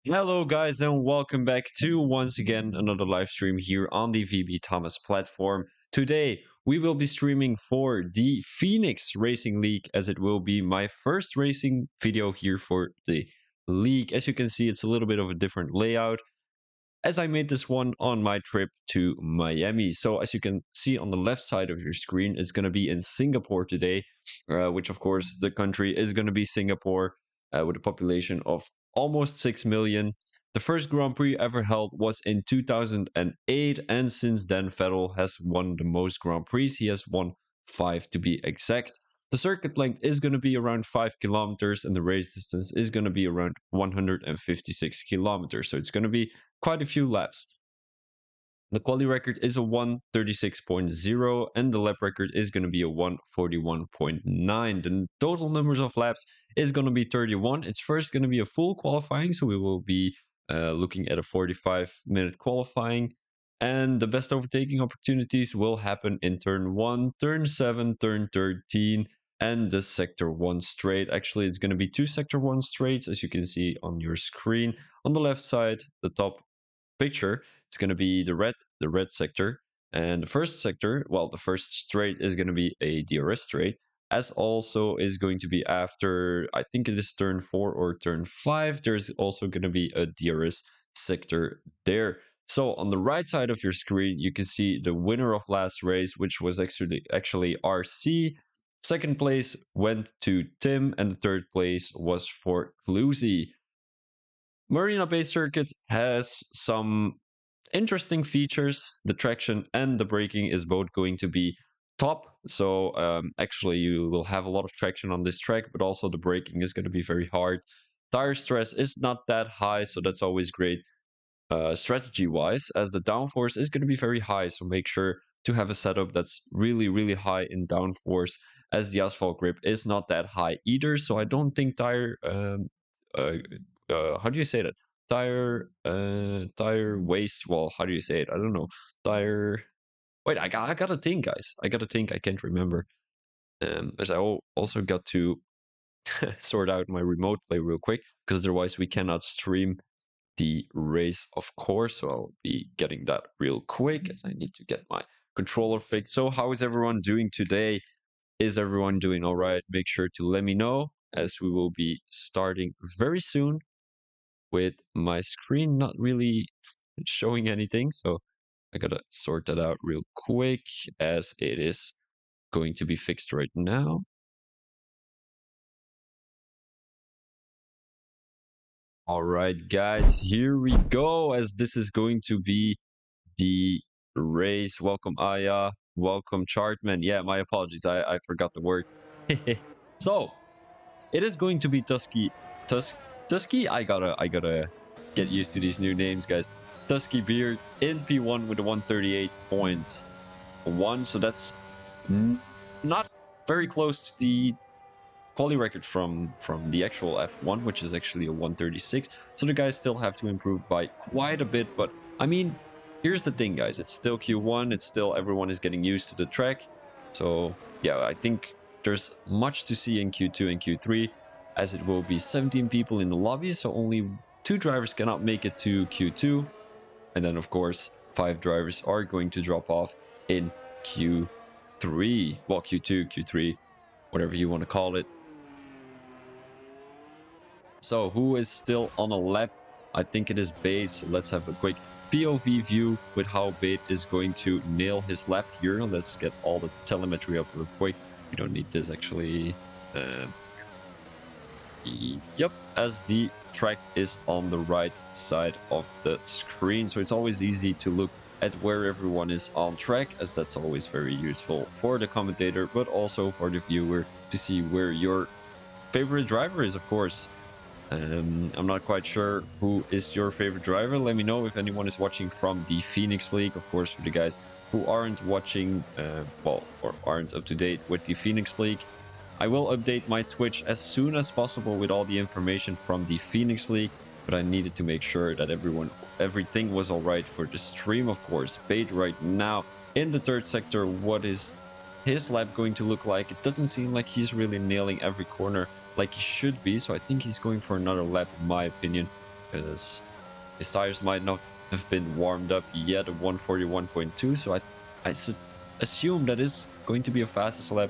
Hello, guys, and welcome back to once again another live stream here on the VB Thomas platform. Today, we will be streaming for the Phoenix Racing League, as it will be my first racing video here for the league. As you can see, it's a little bit of a different layout, as I made this one on my trip to Miami. So, as you can see on the left side of your screen, it's going to be in Singapore today, which, of course, the country is going to be Singapore with a population of almost 6 million. The first Grand Prix ever held was in 2008, and since then, Vettel has won the most Grand Prix. He has won 5 to be exact. The circuit length is going to be around 5 kilometers, and the race distance is going to be around 156 kilometers. So it's going to be quite a few laps. The quali record is a 136.0 and the lap record is going to be a 141.9. The total numbers of laps is going to be 31. It's first going to be a full qualifying, so we will be looking at a 45-minute qualifying. And the best overtaking opportunities will happen in turn 1, turn 7, turn 13, and the sector 1 straight. Actually, it's going to be 2 sector 1 straights, as you can see on your screen. On the left side, the top picture, it's going to be the red sector. And the first sector, well, the first straight is going to be a DRS straight, as also is going to be after, I think it is turn 4 or turn 5. There's also going to be a DRS sector there. So on the right side of your screen, you can see the winner of last race, which was actually RC. Second place went to Tim, and the third place was for Cluzy. Marina Bay Circuit has some interesting features. The traction and the braking is both going to be top. So actually, you will have a lot of traction on this track, but also the braking is going to be very hard. Tire stress is not that high, so that's always great strategy wise, as the downforce is going to be very high. So make sure to have a setup that's really, really high in downforce, as the asphalt grip is not that high either. So I don't think uh, how do you say that? Tire waste. Well, how do you say it? I don't know. Tire. Wait, I got to think, guys. I got to think. I can't remember. As also got to sort out my remote play real quick, because otherwise we cannot stream the race, of course. So I'll be getting that real quick, as I need to get my controller fixed. So how is everyone doing today? Is everyone doing all right? Make sure to let me know, as we will be starting very soon with my screen not really showing anything. So I gotta sort that out real quick, as it is going to be fixed right now. All right, guys, here we go, as this is going to be the race. Welcome, Aya. Welcome, Chartman. Yeah, my apologies. I forgot the word. So it is going to be Tusky. I gotta get used to these new names, guys. Tusky Beard in P1 with a 138.1. So that's not very close to the quali record from the actual F1, which is actually a 136. So the guys still have to improve by quite a bit. But I mean, here's the thing, guys. It's still Q1. It's still, everyone is getting used to the track. So yeah, I think there's much to see in Q2 and Q3, as it will be 17 people in the lobby. So only 2 drivers cannot make it to Q2. And then, of course, 5 drivers are going to drop off in Q3. Well, Q2, Q3, whatever you want to call it. So who is still on a lap? I think it is Bate. So let's have a quick POV view with how Bate is going to nail his lap here. Let's get all the telemetry up real quick. We don't need this, actually. Yep, as the track is on the right side of the screen. So it's always easy to look at where everyone is on track, as that's always very useful for the commentator, but also for the viewer to see where your favorite driver is, of course. I'm not quite sure who is your favorite driver. Let me know if anyone is watching from the Phoenix League. Of course, for the guys who aren't watching, or aren't up to date with the Phoenix League, I will update my Twitch as soon as possible with all the information from the Phoenix League. But I needed to make sure that everything was all right for the stream, of course. Bate right now in the third sector. What is his lap going to look like? It doesn't seem like he's really nailing every corner like he should be, so I think he's going for another lap, in my opinion. because his tires might not have been warmed up yet at 141.2. So I assume that is going to be a fastest lap,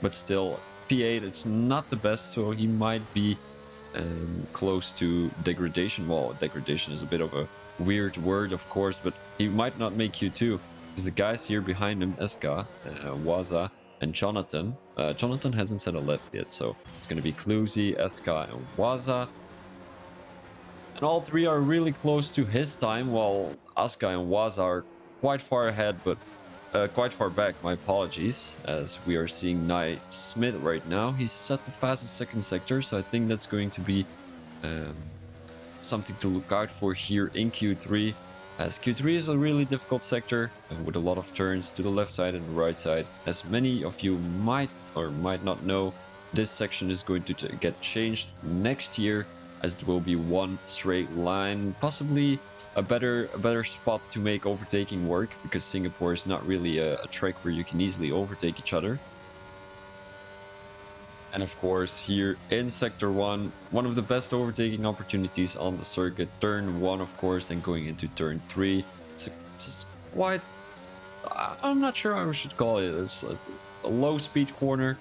but still P8 it's not the best, so he might be close to degradation. Well, degradation is a bit of a weird word, of course, but he might not make Q2 because the guys here behind him, Eska, Waza, and Jonathan. Jonathan hasn't set a lap yet, so it's going to be Cluzy, Eska, and Waza. And all three are really close to his time, while Aska and Waza are quite far ahead, but quite far back. My apologies, as we are seeing Nye Smith right now. He's set the fastest second sector, so I think that's going to be something to look out for here in Q3. As Q3 is a really difficult sector with a lot of turns to the left side and the right side. As many of you might or might not know, this section is going to get changed next year, as it will be one straight line, possibly a better spot to make overtaking work, because Singapore is not really a track where you can easily overtake each other. And of course, here in Sector 1, one of the best overtaking opportunities on the circuit. Turn 1, of course, then going into Turn 3. It's quite... I'm not sure how I should call it. It's a low-speed corner.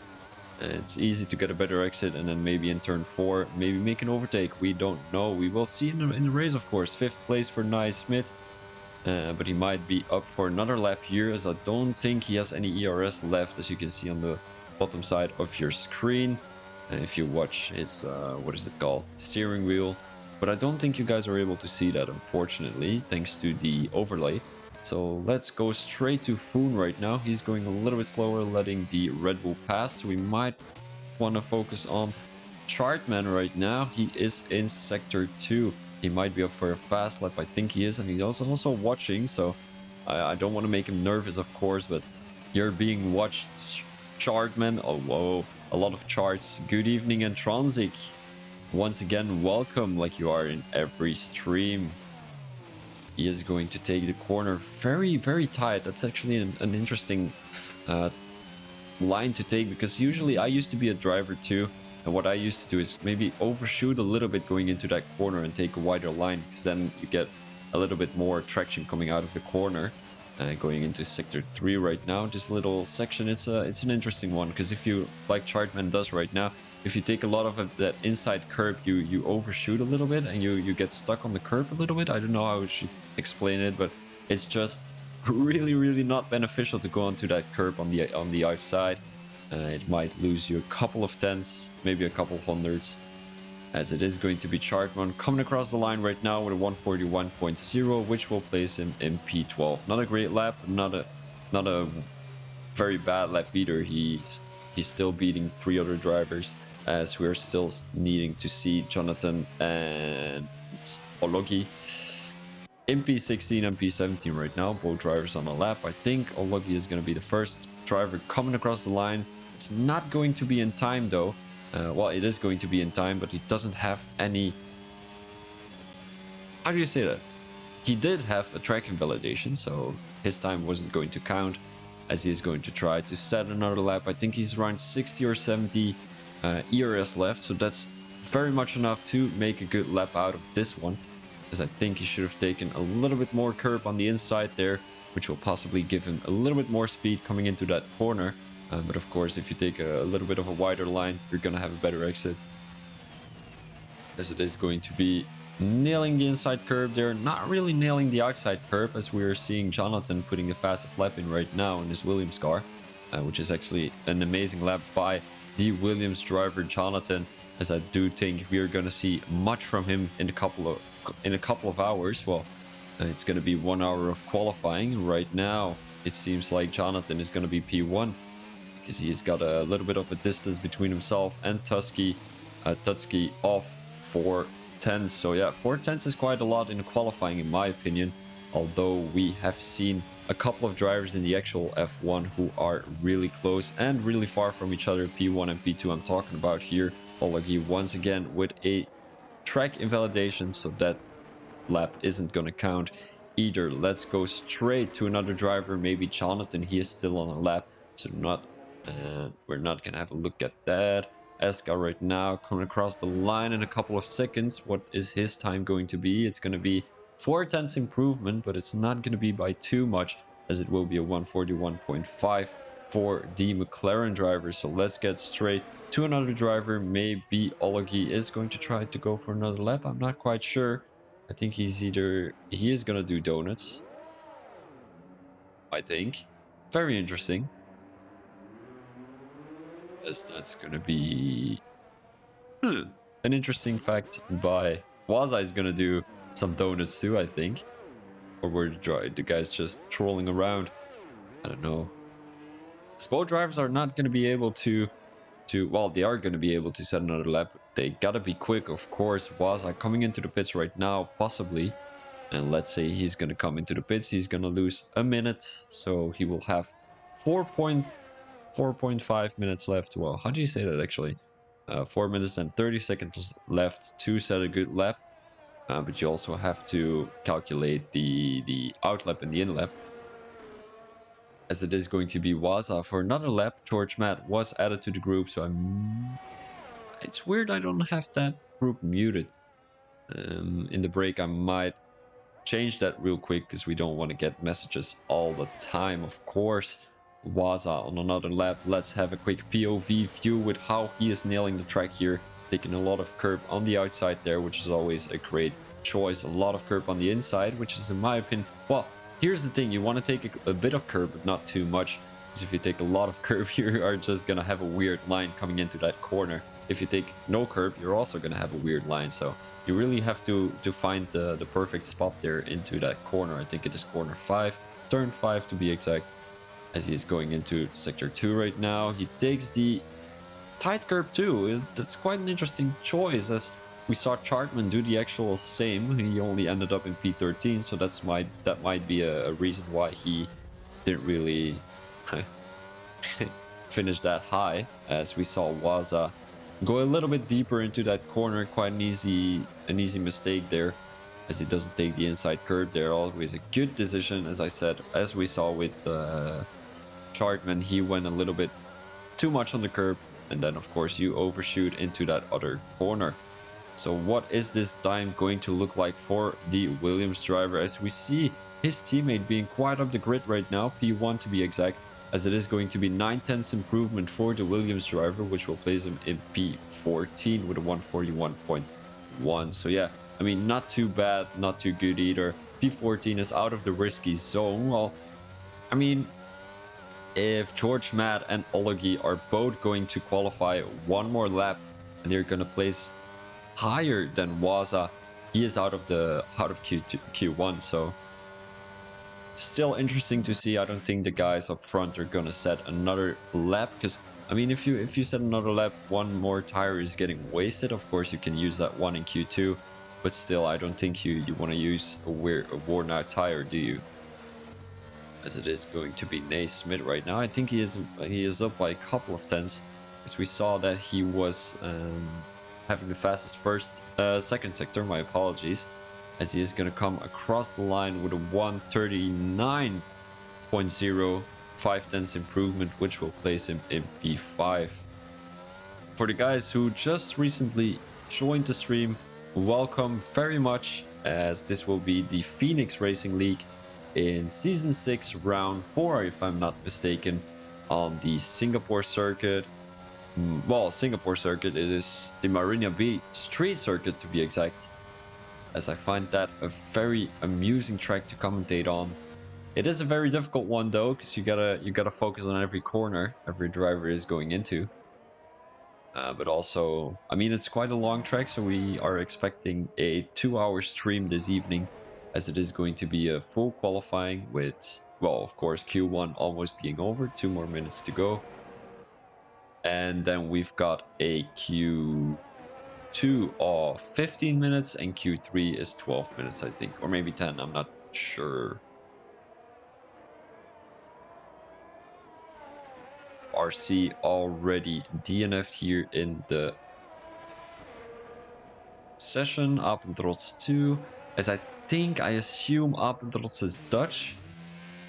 It's easy to get a better exit, and then maybe in Turn 4, maybe make an overtake. We don't know. We will see in the race, of course. 5th place for Nye Smith. But he might be up for another lap here, as I don't think he has any ERS left, as you can see on the bottom side of your screen. If you watch his what is it called, steering wheel, but I don't think you guys are able to see that, unfortunately, thanks to the overlay. So let's go straight to Foon right now. He's going a little bit slower, letting the Red Bull pass, so we might want to focus on Chartman right now. He is in Sector 2. He might be up for a fast lap. I think he is, and he's also watching, so I don't want to make him nervous, of course, but you're being watched, Chartman. Oh, whoa, a lot of charts. Good evening, and Transic. Once again, welcome, like you are in every stream. He is going to take the corner very, very tight. That's actually an interesting line to take, because usually I used to be a driver too, and what I used to do is maybe overshoot a little bit going into that corner and take a wider line, because then you get a little bit more traction coming out of the corner. Going into Sector 3 right now, this little section, it's an interesting one, because if you, like Chartman does right now, if you take a lot of that inside curb, you overshoot a little bit, and you get stuck on the curb a little bit. I don't know how I should explain it, but it's just really not beneficial to go onto that curb on the outside. It might lose you a couple of tenths, maybe a couple hundreds, as it is going to be Chartman coming across the line right now with a 141.0, which will place him in P12. Not a great lap, not a very bad lap either. He's still beating 3 other drivers, as we're still needing to see Jonathan and Ologi in P16 and P17 right now. Both drivers on a lap. I think Ologi is going to be the first driver coming across the line. It's not going to be in time though. Well, it is going to be in time, but he doesn't have any... How do you say that? He did have a track invalidation, so his time wasn't going to count, as he is going to try to set another lap. I think he's around 60 or 70 ERS left, so that's very much enough to make a good lap out of this one, as I think he should have taken a little bit more curb on the inside there, which will possibly give him a little bit more speed coming into that corner. But of course, if you take a little bit of a wider line, you're going to have a better exit, as it is going to be nailing the inside curb there, not really nailing the outside curb, as we're seeing Jonathan putting the fastest lap in right now in his Williams car, which is actually an amazing lap by the Williams driver Jonathan, as I do think we are going to see much from him in a couple of hours. Well, it's going to be 1 hour of qualifying right now. It seems like Jonathan is going to be P1, because he's got a little bit of a distance between himself and Tutski of 4 tenths. So yeah, 4 tenths is quite a lot in qualifying, in my opinion, although we have seen a couple of drivers in the actual F1 who are really close and really far from each other. P1 and P2 I'm talking about here. Ologi once again with a track invalidation, so that lap isn't going to count either. Let's go straight to another driver, maybe Jonathan. He is still on a lap, so we're not gonna have a look at that. Eska right now coming across the line in a couple of seconds. What is his time going to be? It's going to be 4 tenths improvement, but it's not going to be by too much, as it will be a 141.5 for the McLaren driver. So let's get straight to another driver. Maybe Ologi is going to try to go for another lap. I'm not quite sure. I think he is going to do donuts. I think. Very interesting. As that's going to be an interesting fact. By Waza is going to do some donuts too, I think. Or were the guys just trolling around? I don't know. Both drivers are not going to be able to well, they are going to be able to set another lap. They gotta be quick, of course. Waza coming into the pits right now, possibly. And let's say he's going to come into the pits. He's going to lose a minute. So he will have 4.5 minutes left. Well, how do you say that actually? 4 minutes and 30 seconds left to set a good lap. But you also have to calculate the out lap and the in lap, as it is going to be Waza for another lap. George Matt was added to the group, so it's weird I don't have that group muted. In the break I might change that real quick, because we don't want to get messages all the time, of course. Waza on another lap. Let's have a quick POV view with how he is nailing the track here, taking a lot of curb on the outside there, which is always a great choice. A lot of curb on the inside, which is, in my opinion, well, here's the thing: you want to take a bit of curb, but not too much, because if you take a lot of curb, you are just gonna have a weird line coming into that corner. If you take no curb, you're also gonna have a weird line. So you really have to find the perfect spot there into that corner. I think it is corner 5, turn 5 to be exact, as he is going into sector 2 right now. He takes the tight curb too. That's quite an interesting choice, as we saw Chartman do the actual same. He only ended up in P13, so that might be a reason why he didn't really finish that high, as we saw Waza go a little bit deeper into that corner. Quite an easy mistake there, as he doesn't take the inside curb there. Always a good decision, as I said. As we saw with Chartman, he went a little bit too much on the curb, and then of course you overshoot into that other corner. So what is this time going to look like for the Williams driver, as we see his teammate being quite up the grid right now, P1 to be exact, as it is going to be 9 tenths improvement for the Williams driver, which will place him in P14 with a 141.1. So yeah, I mean, not too bad, not too good either. P14 is out of the risky zone. Well, I mean, if George Matt and Ologi are both going to qualify one more lap, and they're going to place higher than Waza, he is out of Q1. So still interesting to see. I don't think the guys up front are going to set another lap, because I mean, if you set another lap, one more tire is getting wasted. Of course, you can use that one in Q2, but still, I don't think you want to use a worn out tire, do you? As it is going to be Naismith right now. I think he is up by a couple of tenths, because we saw that he was having the fastest second sector. My apologies, as he is going to come across the line with a 139.0, 5 tenths improvement, which will place him in P5. For the guys who just recently joined the stream, welcome very much, as this will be the Phoenix Racing League in Season 6, Round 4, if I'm not mistaken, on the Singapore circuit. Well, Singapore circuit, it is the Marina Bay Street circuit to be exact, as I find that a very amusing track to commentate on. It is a very difficult one though, because you gotta focus on every corner every driver is going into. But also, I mean, it's quite a long track, so we are expecting a 2-hour stream this evening, as it is going to be a full qualifying with, well, of course, Q1 almost being over, 2 more minutes to go. And then we've got a Q2 of 15 minutes, and Q3 is 12 minutes, I think, or maybe 10, I'm not sure. RC already DNF'd here in the session. Apentrots 2, as I assume Apentrots is Dutch,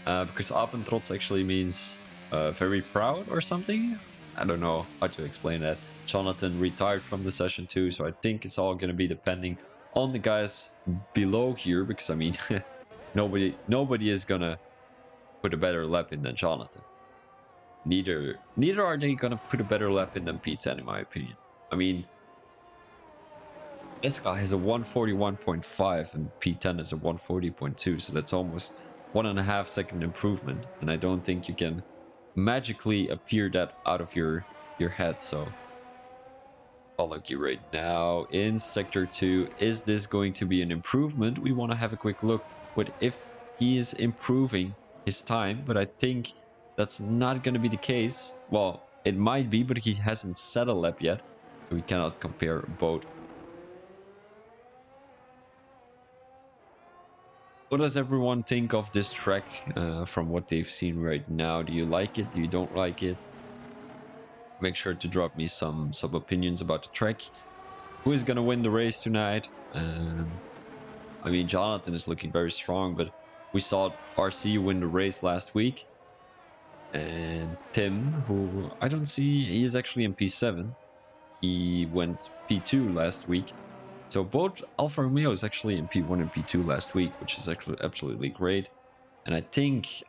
because Apentrots actually means very proud or something. I don't know how to explain that. Jonathan retired from the session too, so I think it's all going to be depending on the guys below here, because I mean, nobody is going to put a better lap in than Jonathan. Neither are they going to put a better lap in than P10, in my opinion. I mean, this guy has a 141.5 and P10 is a 140.2, so that's almost 1.5 second improvement, and I don't think you can magically appear that out of your head. So follow you right now in sector 2. Is this going to be an improvement? We want to have a quick look with if he is improving his time, but I think that's not going to be the case. Well, it might be, but he hasn't set a lap yet, so we cannot compare both. What does everyone think of this track from what they've seen right now? Do you like it? Do you don't like it? Make sure to drop me some opinions about the track. Who is going to win the race tonight? I mean, Jonathan is looking very strong, but we saw RC win the race last week. And Tim, who I don't see, he is actually in P7. He went P2 last week. So both Alfa Romeos actually in P1 and P2 last week, which is actually absolutely great. And I think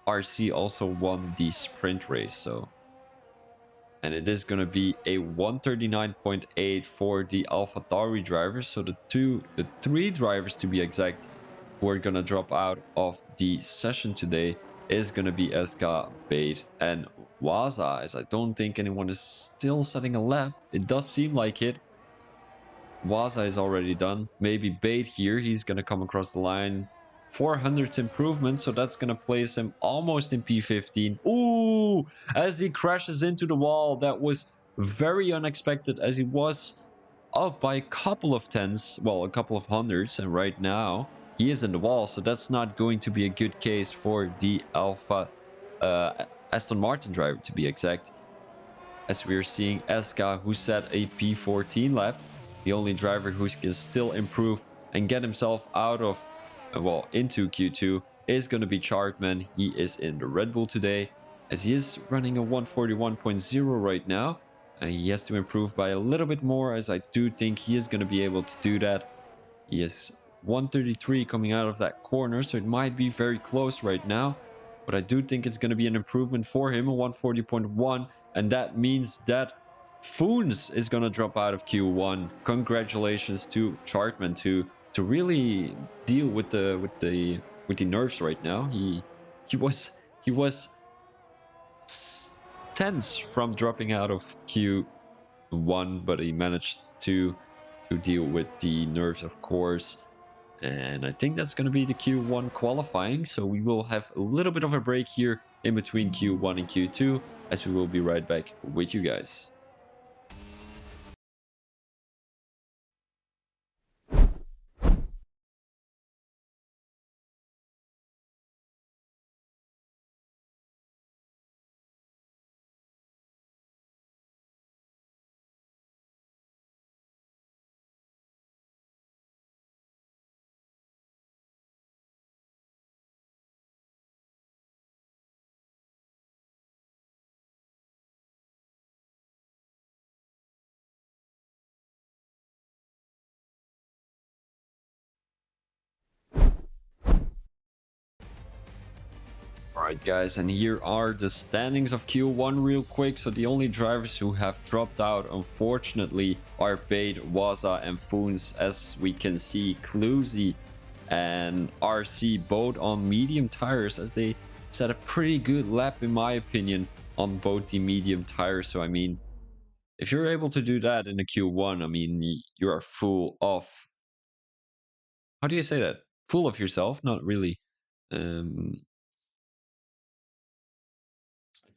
RC also won the sprint race. So, and it is going to be a 139.8 for the AlphaTauri drivers. So the three drivers to be exact, who are going to drop out of the session today is going to be SK, Bait, and Waza, as I don't think anyone is still setting a lap. It does seem like it. Waza is already done. Maybe Bait here. He's going to come across the line. 400 improvement, so that's going to place him almost in P15. Ooh, as he crashes into the wall. That was very unexpected, as he was up by a couple of tens, well, a couple of hundreds, and right now he is in the wall, so that's not going to be a good case for the Alpha Aston Martin driver, to be exact, as we're seeing Eska, who set a P14 lap. The only driver who can still improve and get himself out of, well, into Q2 is going to be Chartman. He is in the Red Bull today, as he is running a 141.0 right now. He has to improve by a little bit more, as I do think he is going to be able to do that. He is 133 coming out of that corner, so it might be very close right now. But I do think it's going to be an improvement for him, a 140.1, and that means that Foons is going to drop out of Q1. Congratulations to Chartman to really deal with the nerves right now. He was tense from dropping out of Q1, but he managed to deal with the nerves, of course. And I think that's going to be the Q1 qualifying. So we will have a little bit of a break here in between Q1 and Q2, as we will be right back with you guys. Alright guys, and here are the standings of Q1 real quick. So the only drivers who have dropped out, unfortunately, are Bait, Waza, and Foons. As we can see, Cluzy and RC both on medium tires, as they set a pretty good lap, in my opinion, on both the medium tires. So I mean, if you're able to do that in a Q1, I mean, you are full of, how do you say that? Full of yourself? Not really. I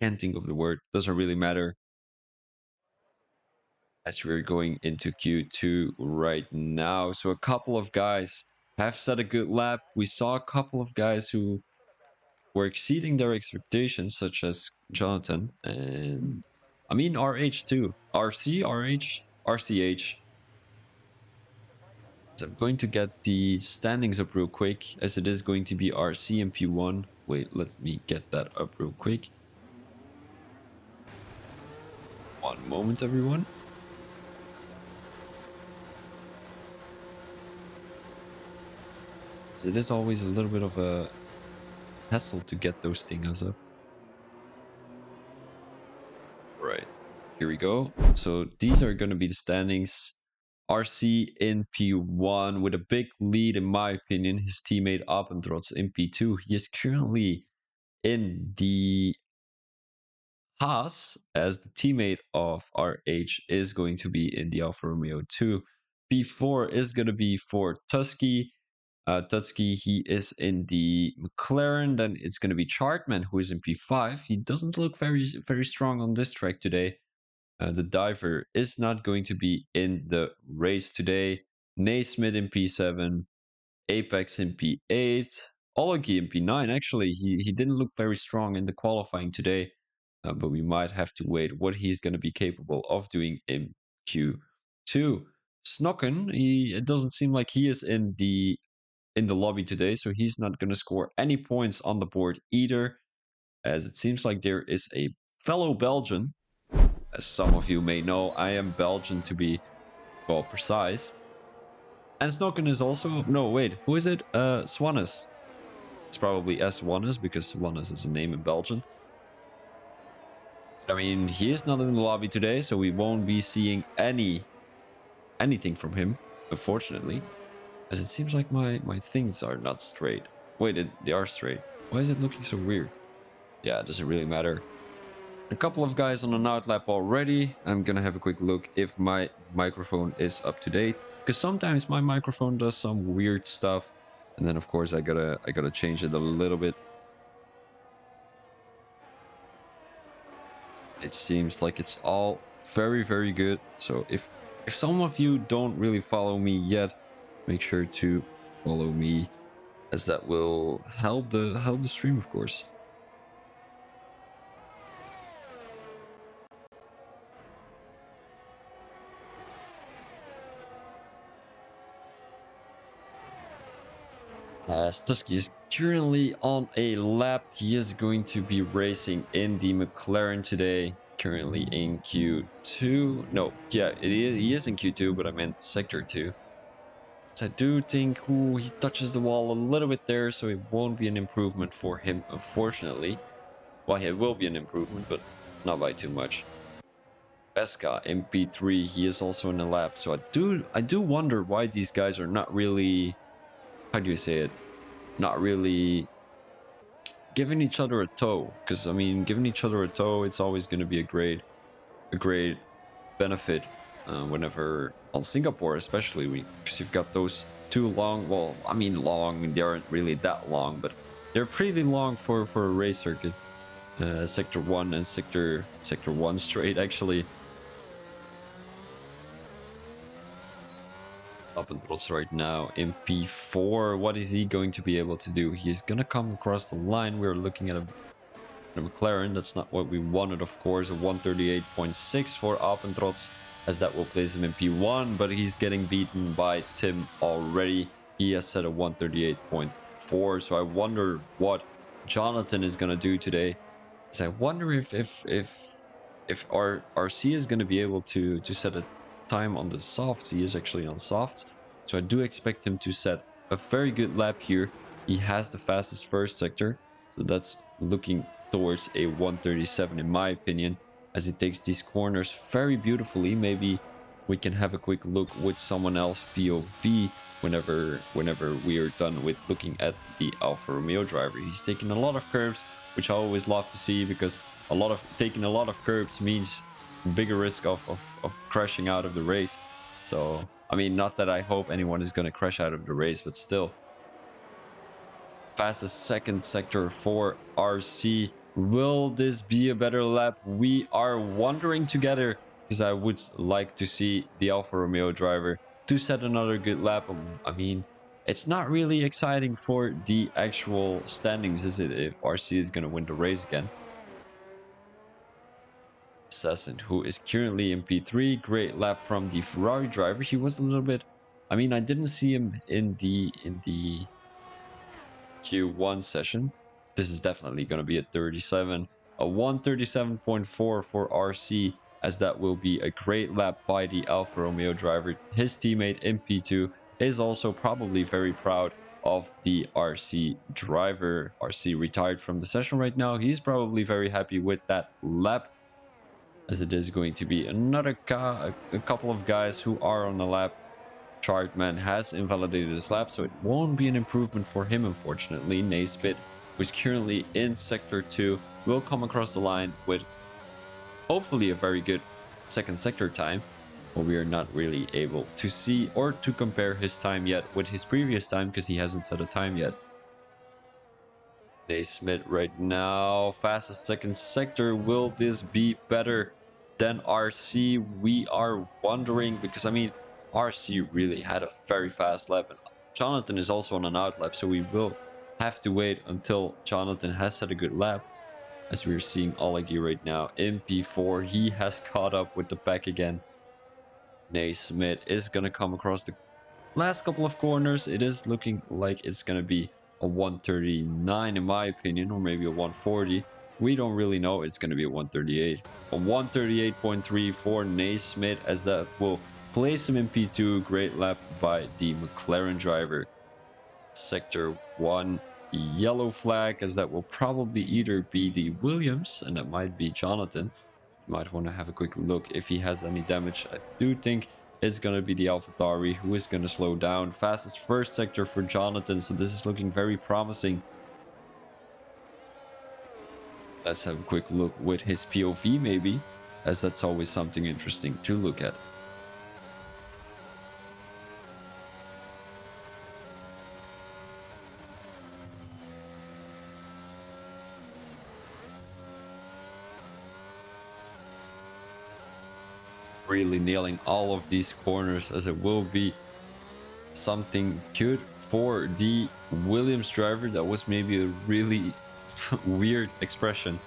can't think of the word. Doesn't really matter, as we're going into Q2 right now. So a couple of guys have set a good lap. We saw a couple of guys who were exceeding their expectations, such as Jonathan and I mean RH too. RC, RH, RCH. So I'm going to get the standings up real quick, as it is going to be RC and P1. Wait, let me get that up real quick. One moment, everyone. It is always a little bit of a hassle to get those things up. Right, here we go. So these are going to be the standings. RC in P1 with a big lead, in my opinion. His teammate Abendrots in P2. He is currently in the Haas, as the teammate of RH is going to be in the Alfa Romeo 2. P4 is going to be for Tusky. Tusky, he is in the McLaren. Then it's going to be Chartman, who is in P5. He doesn't look very strong on this track today. The diver is not going to be in the race today. Naismith in P7. Apex in P8. Ologi in P9. Actually, he didn't look very strong in the qualifying today. But we might have to wait what he's going to be capable of doing in Q2. Snokken, it doesn't seem like he is in the lobby today, so he's not going to score any points on the board either, as it seems like there is a fellow Belgian. As some of you may know, I am Belgian to be, well, precise. And Snokken is also, no, wait, who is it? Swannes. It's probably S1s because Swannes is a name in Belgian. I mean, he is not in the lobby today, so we won't be seeing anything from him, unfortunately. As it seems like my things are not straight. Wait, they are straight. Why is it looking so weird? Yeah, it doesn't really matter. A couple of guys on an outlap already. I'm gonna have a quick look if my microphone is up to date, because sometimes my microphone does some weird stuff, and then of course I gotta change it a little bit. It seems like it's all very good. So if some of you don't really follow me yet, make sure to follow me, as that will help the stream, of course. Tusky is currently on a lap. He is going to be racing in the McLaren today. Currently in Q2. No, yeah, he is in Q2, but I meant sector 2. So I do think he touches the wall a little bit there, so it won't be an improvement for him, unfortunately. Well, it will be an improvement, but not by too much. Pesca MP3, he is also in the lap, so I do wonder why these guys are not really, how do you say it, not really giving each other a toe. Because I mean, giving each other a toe, it's always going to be a great benefit whenever on Singapore, especially because you've got those two long, well, I mean long, they aren't really that long, but they're pretty long for a race circuit. Sector 1 and sector 1 straight, actually. Abendrots right now in P4. What is he going to be able to do? He's gonna come across the line. We're looking at a McLaren. That's not what we wanted, of course. A 138.6 for Abendrots, as that will place him in P1, but he's getting beaten by Tim already. He has set a 138.4, so I wonder what Jonathan is gonna do today. So I wonder if our RC is gonna be able to set a time on the softs. He is actually on softs, so I do expect him to set a very good lap here. He has the fastest first sector, so that's looking towards a 137 in my opinion, as he takes these corners very beautifully. Maybe we can have a quick look with someone else POV whenever we are done with looking at the Alfa Romeo driver. He's taking a lot of curves, which I always love to see, because taking a lot of curbs means bigger risk of crashing out of the race. So I mean, not that I hope anyone is going to crash out of the race, but still. Fastest second sector for RC. Will this be a better lap? We are wondering together, because I would like to see the Alfa Romeo driver to set another good lap. I mean, it's not really exciting for the actual standings, is it, if RC is going to win the race again? Assassin, who is currently in P3. Great lap from the Ferrari driver. He was a little bit, I mean, I didn't see him in the Q1 session. This is definitely going to be a 37, a 137.4 for RC, as that will be a great lap by the Alfa Romeo driver. His teammate in P2 is also probably very proud of the RC driver. RC retired from the session right now. He's probably very happy with that lap, as it is going to be another a couple of guys who are on the lap. Chartman has invalidated his lap, so it won't be an improvement for him, unfortunately. Naismith, who's currently in Sector 2, will come across the line with hopefully a very good second sector time, but we are not really able to see or to compare his time yet with his previous time because he hasn't set a time yet. Naismith right now, fastest second sector. Will this be better than RC? We are wondering, because I mean, RC really had a very fast lap, and Jonathan is also on an out lap, so we will have to wait until Jonathan has set a good lap. As we're seeing Olegi right now in P4, he has caught up with the pack again. Naismith is gonna come across the last couple of corners. It is looking like it's gonna be a 139 in my opinion, or maybe a 140. We don't really know. It's gonna be a 138. A 138.3 for Naismith, as that will place him in P2. Great lap by the McLaren driver. Sector 1 yellow flag, as that will probably either be the Williams, and that might be Jonathan. You might want to have a quick look if he has any damage. I do think it's going to be the AlphaTauri who is going to slow down. Fastest first sector for Jonathan, so this is looking very promising. Let's have a quick look with his POV maybe, as that's always something interesting to look at. Really nailing all of these corners, as it will be something good for the Williams driver. That was maybe a really weird expression,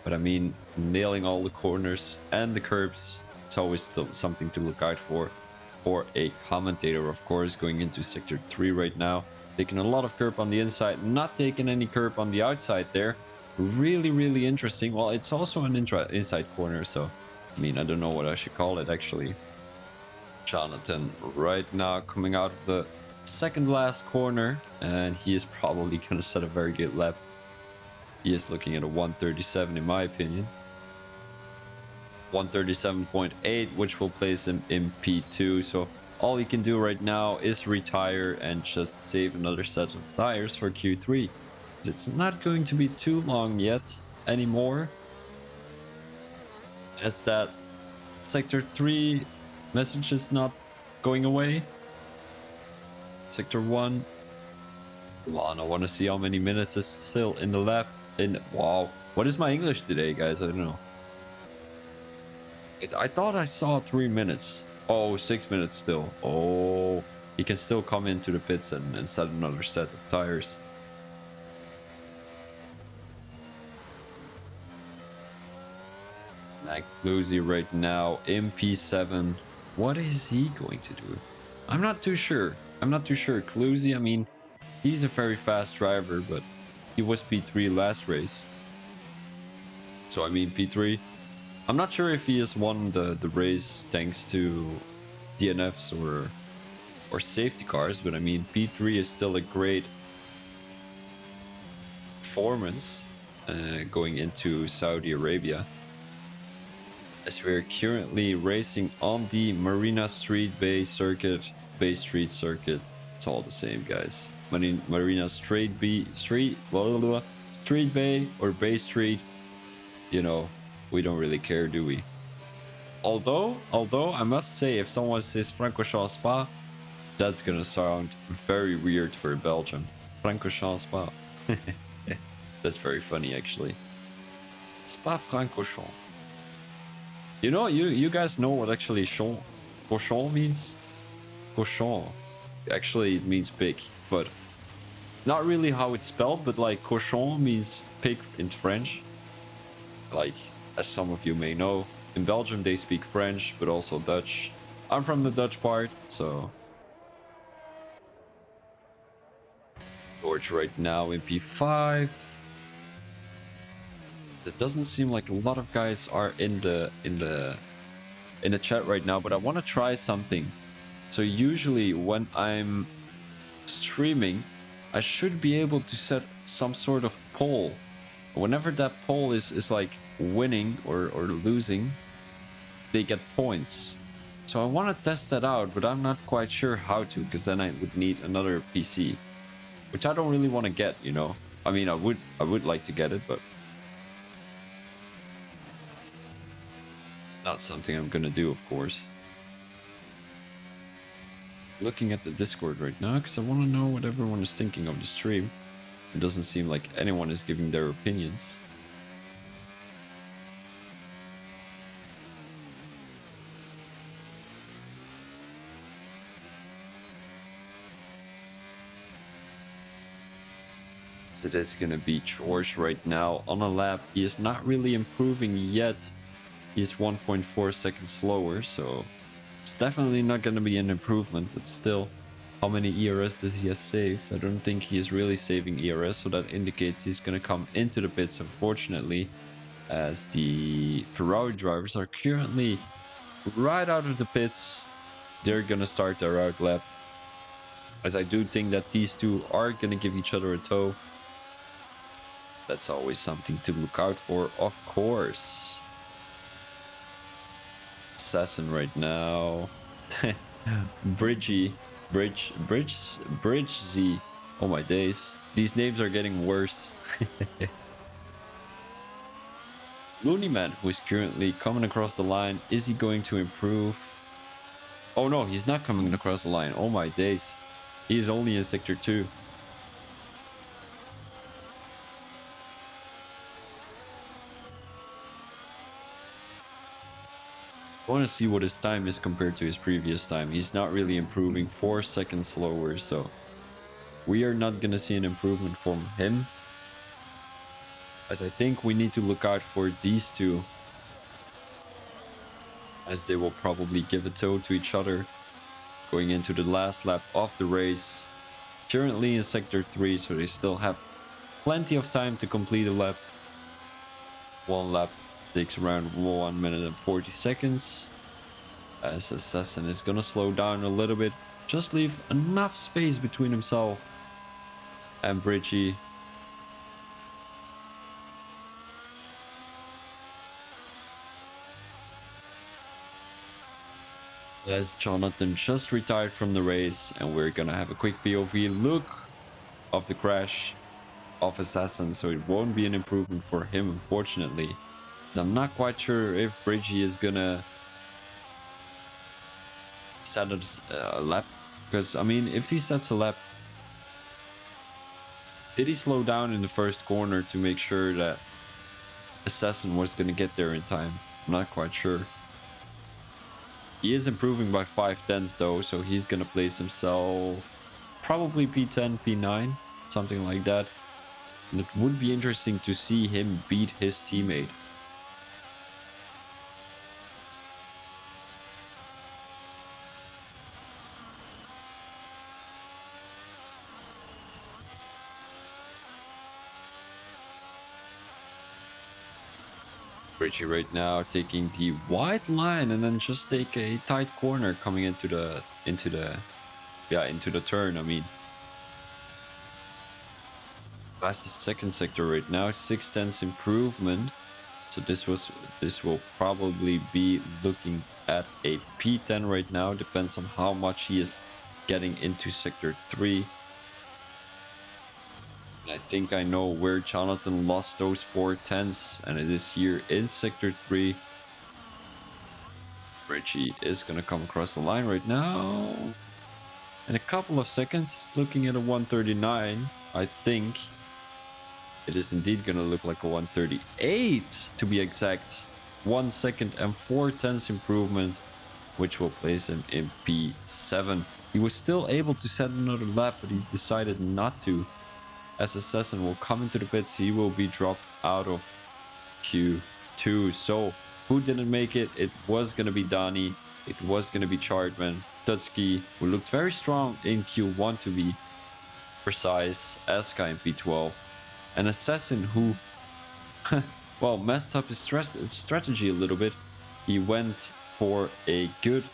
but I mean, nailing all the corners and the curbs, it's always still something to look out for a commentator, of course. Going into sector 3 right now, taking a lot of curb on the inside, not taking any curb on the outside there. Really interesting. Well, it's also an inside corner, so I mean, I don't know what I should call it actually. Jonathan right now coming out of the second last corner, and he is probably going to set a very good lap. He is looking at a 137 in my opinion. 137.8, which will place him in P2. So all he can do right now is retire and just save another set of tires for Q3. It's not going to be too long yet anymore, as that sector 3 message is not going away. Sector 1. Come on, I want to see how many minutes is still in the left. Wow, what is my English today, guys? I don't know. I thought I saw 3 minutes. Oh, 6 minutes still. Oh, he can still come into the pits and set another set of tires. Cluzy right now in P7. What is he going to do? I'm not too sure. Cluzy, I mean, he's a very fast driver, but he was P3 last race. So I mean, P3. I'm not sure if he has won the race thanks to DNFs or safety cars, but I mean, P3 is still a great performance going into Saudi Arabia, as we're currently racing on the Marina Street Bay circuit, Bay Street circuit. It's all the same, guys. Marina Street Bay, Street Bay or Bay Street. You know, we don't really care, do we? Although I must say, if someone says Francorchamps Spa, that's gonna sound very weird for Belgium. Francorchamps Spa. That's very funny, actually. Spa-Francorchamps. You know, you guys know what actually cochon means? Cochon. Actually, it means pig, but not really how it's spelled, but like cochon means pig in French. Like, as some of you may know, in Belgium they speak French, but also Dutch. I'm from the Dutch part, so... George right now in P5. It doesn't seem like a lot of guys are in the chat right now, but I want to try something. So usually when I'm streaming, I should be able to set some sort of poll. Whenever that poll is like winning or losing, they get points. So I want to test that out, but I'm not quite sure how to, because then I would need another PC, which I don't really want to get, you know. I mean, I would like to get it, but it's not something I'm gonna do, of course. Looking at the Discord right now, because I want to know what everyone is thinking of the stream. It doesn't seem like anyone is giving their opinions. So it is going to be George right now on a lap. He is not really improving yet. He is 1.4 seconds slower, so it's definitely not going to be an improvement, but still, how many ERS does he have saved? I don't think he is really saving ERS, so that indicates he's going to come into the pits, unfortunately, as the Ferrari drivers are currently right out of the pits. They're going to start their out lap, as I do think that these two are going to give each other a tow. That's always something to look out for, of course. Assassin right now. Bridgie. Bridge Z. Oh my days. These names are getting worse. Looney Man, who is currently coming across the line. Is he going to improve? Oh no, he's not coming across the line. Oh my days. He is only in Sector 2. I want to see what his time is compared to his previous time. He's not really improving, 4 seconds slower, so we are not going to see an improvement from him. As I think we need to look out for these two, as they will probably give a tow to each other going into the last lap of the race. Currently in Sector 3, so they still have plenty of time to complete a lap. One lap takes around 1 minute and 40 seconds. As Assassin is gonna slow down a little bit, just leave enough space between himself and Bridgie. As Jonathan just retired from the race, and we're gonna have a quick POV look of the crash of Assassin, so it won't be an improvement for him, unfortunately. I'm not quite sure if Bridgie is gonna set a lap, because I mean, if he sets a lap, did he slow down in the first corner to make sure that Assassin was gonna get there in time? I'm not quite sure. He is improving by 5/10 though, so he's gonna place himself probably P10, P9, something like that. And it would be interesting to see him beat his teammate. Bridgie right now taking the white line and then just take a tight corner coming into the turn. I mean, that's the second sector right now, 6/10 improvement. So this will probably be looking at a P10 right now. Depends on how much he is getting into Sector 3. I think I know where Jonathan lost those 4/10s, and it is here in Sector 3. Bridgie is going to come across the line right now. In a couple of seconds, he's looking at a 139. I think it is indeed going to look like a 138 to be exact. 1 second and 4/10 improvement, which will place him in P7. He was still able to set another lap, but he decided not to. As Assassin will come into the pits, he will be dropped out of Q2. So who didn't make it? It was going to be Donnie. It was going to be Chartman. Tutski, who looked very strong in Q1 to be precise, Aska in P12. An Assassin who, well, messed up his strategy a little bit. He went for a good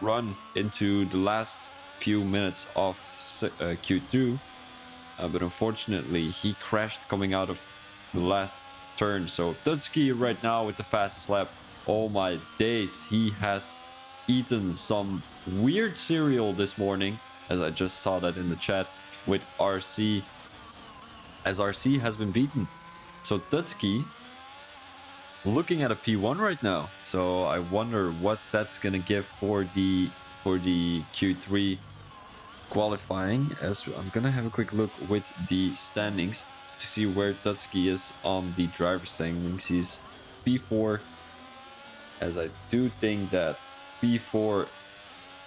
run into the last few minutes of Q2, but unfortunately he crashed coming out of the last turn. So Dutski right now with the fastest lap. Oh my days, he has eaten some weird cereal this morning, as I just saw that in the chat with RC, as RC has been beaten. So Dutski looking at a P1 right now. So I wonder what that's gonna give for the Q3 qualifying. As I'm gonna have a quick look with the standings to see where Dutski is on the driver's standings. He's P4, as I do think that P4,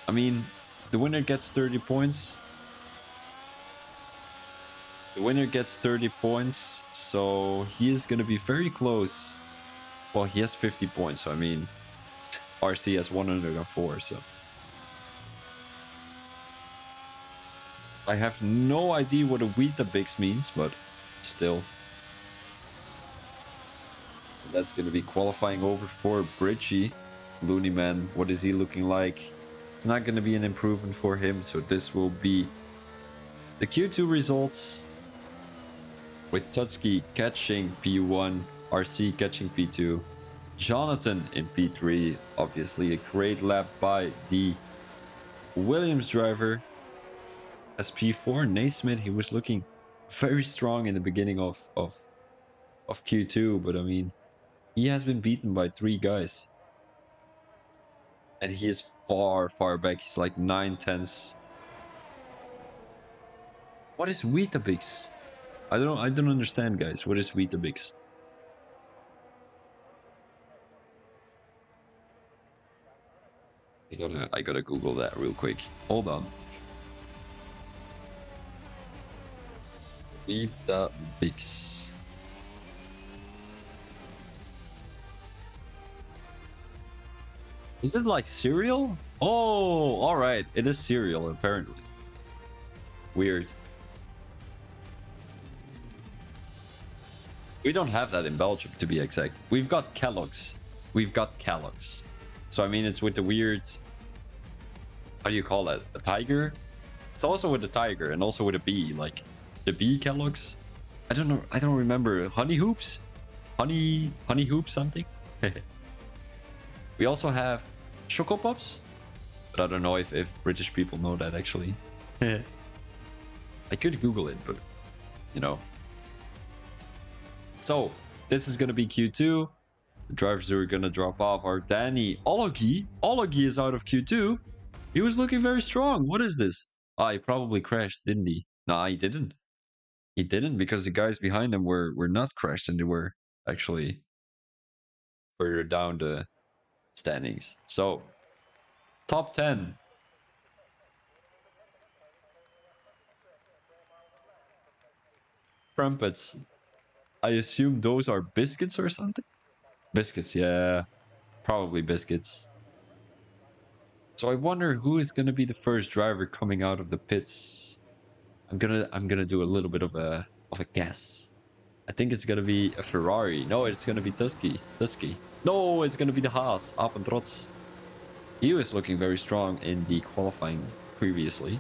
I mean, the winner gets 30 points. The winner gets 30 points, so he is gonna be very close. Well, he has 50 points, so I mean, RC has 104, so I have no idea what a Weetabix means, but still. That's going to be qualifying over for Bridgie. Looney Man, what is he looking like? It's not going to be an improvement for him, so this will be the Q2 results, with Tutski catching P1, RC catching P2, Jonathan in P3. Obviously a great lap by the Williams driver. As P4, Naismith, he was looking very strong in the beginning of Q2, but I mean, he has been beaten by 3 guys. And he is far back. He's like 9/10. What is Weetabix? I don't understand, guys. What is Weetabix? I gotta Google that real quick. Hold on. Weetabix. Is it like cereal? Oh, all right. It is cereal, apparently. Weird. We don't have that in Belgium, to be exact. We've got Kellogg's. We've got Kellogg's. So, I mean, it's with the weird... How do you call that? A tiger? It's also with a tiger and also with a bee. Like, the bee Kellogg's? I don't know. I don't remember. Honey Hoops? Honey Hoops something? We also have Choco Pops. But I don't know if British people know that, actually. I could Google it, but, you know. So, this is going to be Q2. The drivers who are going to drop off are Danny Ologi. Ologi is out of Q2. He was looking very strong. What is this? Ah, he probably crashed, didn't he? Nah, he didn't. He didn't, because the guys behind him were not crashed, and they were actually further down the standings. So, top 10. Crumpets. I assume those are biscuits or something? Biscuits, yeah. Probably biscuits. So I wonder who is going to be the first driver coming out of the pits. I'm gonna do a little bit of a guess. I think it's gonna be a Ferrari. No, it's gonna be Tusky. No, it's gonna be the Haas. Apentrots. He was looking very strong in the qualifying previously.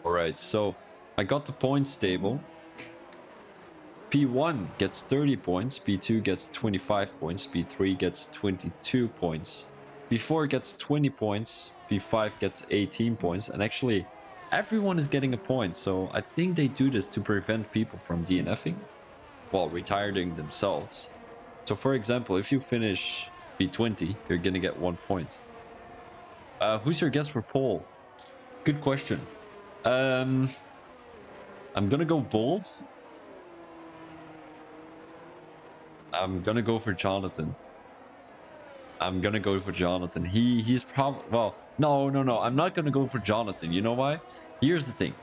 Alright, so I got the points table. P1 gets 30 points, P2 gets 25 points, P3 gets 22 points, P4 gets 20 points, P5 gets 18 points, and actually everyone is getting a point, so I think they do this to prevent people from DNFing while retiring themselves. So for example, if you finish P20, you're gonna get 1 point. Who's your guess for pole? Good question. I'm gonna go bold. I'm gonna go for Jonathan. He's probably, well, no. I'm not gonna go for Jonathan. You know why? Here's the thing.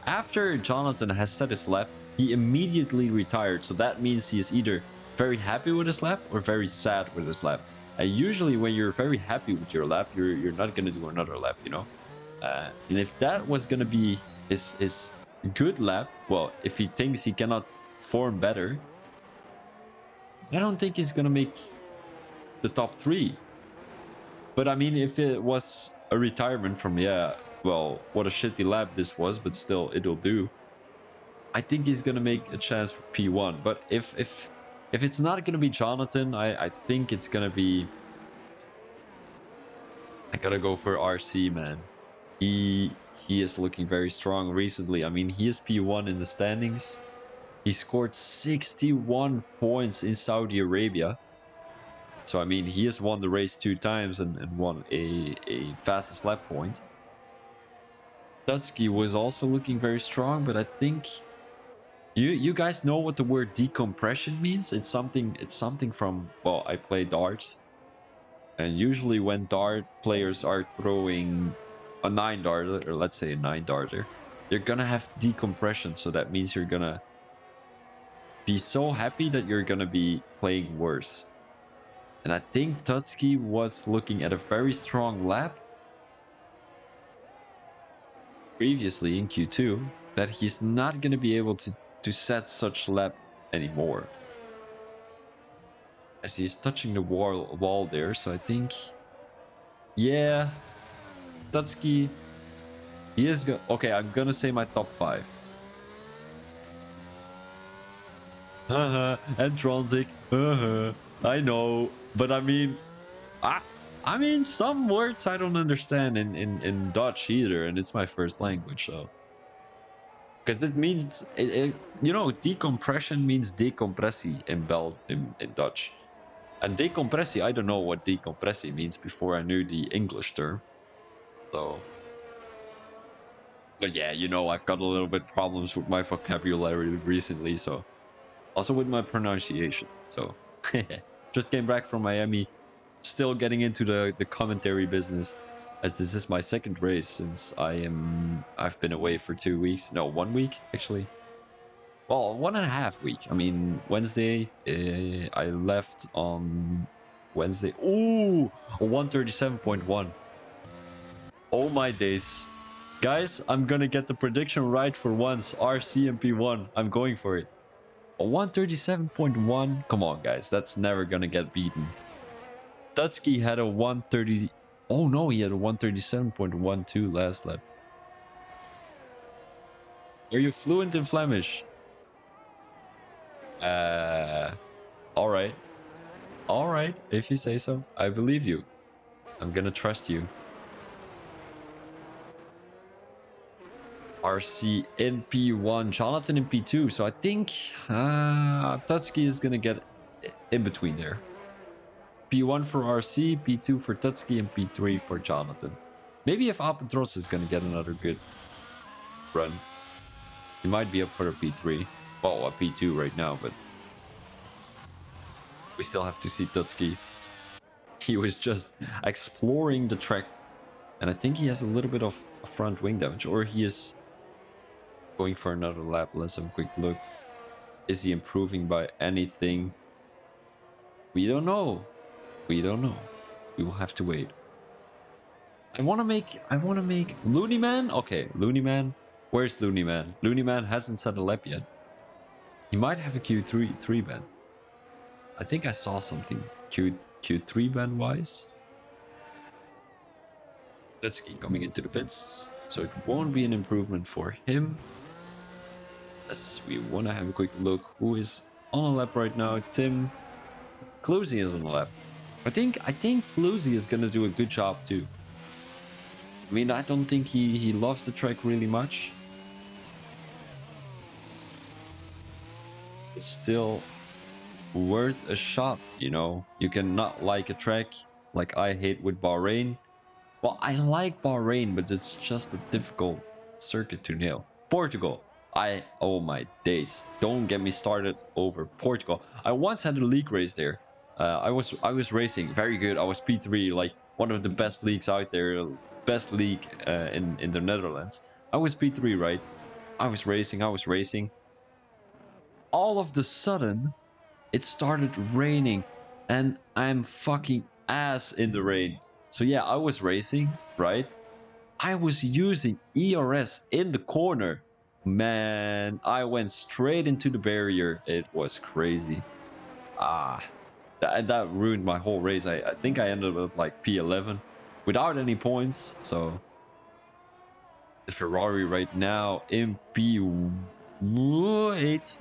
After Jonathan has set his lap, he immediately retired. So that means he is either very happy with his lap or very sad with his lap. And usually when you're very happy with your lap, you're not gonna do another lap, you know? And if that was gonna be his good lap, well, if he thinks he cannot form better, I don't think he's gonna make the top 3. But I mean, if it was a retirement from, yeah, well, what a shitty lap this was, but still, it'll do. I think he's gonna make a chance for P1. But if it's not gonna be Jonathan, I think it's gonna be. I gotta go for RC, man. He is looking very strong recently. I mean, he is P1 in the standings. He scored 61 points in Saudi Arabia. So, I mean, he has won the race 2 times and won a fastest lap point. Dutski was also looking very strong, but I think you guys know what the word decompression means. It's something from, well, I play darts, and usually when dart players are throwing a 9 darter, or let's say a 9 darter, you're gonna have decompression. So that means you're gonna be so happy that you're gonna be playing worse. And I think Tutski was looking at a very strong lap previously in Q2 that he's not gonna be able to set such lap anymore. As he's touching the wall there, so I think, yeah, Tutski, he is good. Okay, I'm gonna say my top 5. And Tronzik, I know, but I mean, I mean, some words I don't understand in Dutch either, and it's my first language, so. Because it means, you know, decompression means decompressie in Dutch. And decompressie, I don't know what decompressie means before I knew the English term. So. But yeah, you know, I've got a little bit problems with my vocabulary recently, so. Also with my pronunciation, so. Just came back from Miami, still getting into the commentary business, as this is my second race since I've been away for 2 weeks. No, 1 week actually. Well, 1.5 week. I mean, Wednesday, I left on Wednesday. Ooh, 137.1. Oh my days. Guys, I'm gonna get the prediction right for once. RC and P1. I'm going for it. A 137.1. Come on, guys. That's never gonna get beaten. Dutski had a 130. Oh no, he had a 137.12 last lap. Are you fluent in Flemish? All right. All right, if you say so. I believe you. I'm gonna trust you. RC in P1, Jonathan in P2. So I think Tutski is gonna get in between there. P1 for RC, P2 for Tutski, and P3 for Jonathan. Maybe if Apentros is gonna get another good run, he might be up for a P3. Well, a P2 right now, but we still have to see Tutski. He was just exploring the track, and I think he has a little bit of front wing damage, or he is going for another lap. Let's have a quick look. Is he improving by anything? We don't know. We don't know. We will have to wait. I want to make Looney Man. Okay, Looney Man. Where's Looney Man? Looney Man hasn't set a lap yet. He might have a Q3 ban. I think I saw something Q3 ban wise. Let's keep coming into the pits, so it won't be an improvement for him. As we want to have a quick look who is on a lap right now. Tim Cluzy is on a lap. I think Cluzy is gonna do a good job too. I mean, I don't think he loves the track really much. It's still worth a shot, you know. You can not like a track like I hate with Bahrain. Well, I like Bahrain, but it's just a difficult circuit to nail. Portugal. Oh my days. Don't get me started over Portugal. I once had a league race there. I was racing very good. I was P3, like one of the best leagues out there, best league in the Netherlands. I was P3, right? I was racing. All of the sudden, it started raining, and I'm fucking ass in the rain. So yeah, I was racing, right? I was using ERS in the corner. Man, I went straight into the barrier. It was crazy. That ruined my whole race. I think I ended up like P11 without any points. So the Ferrari right now in P8.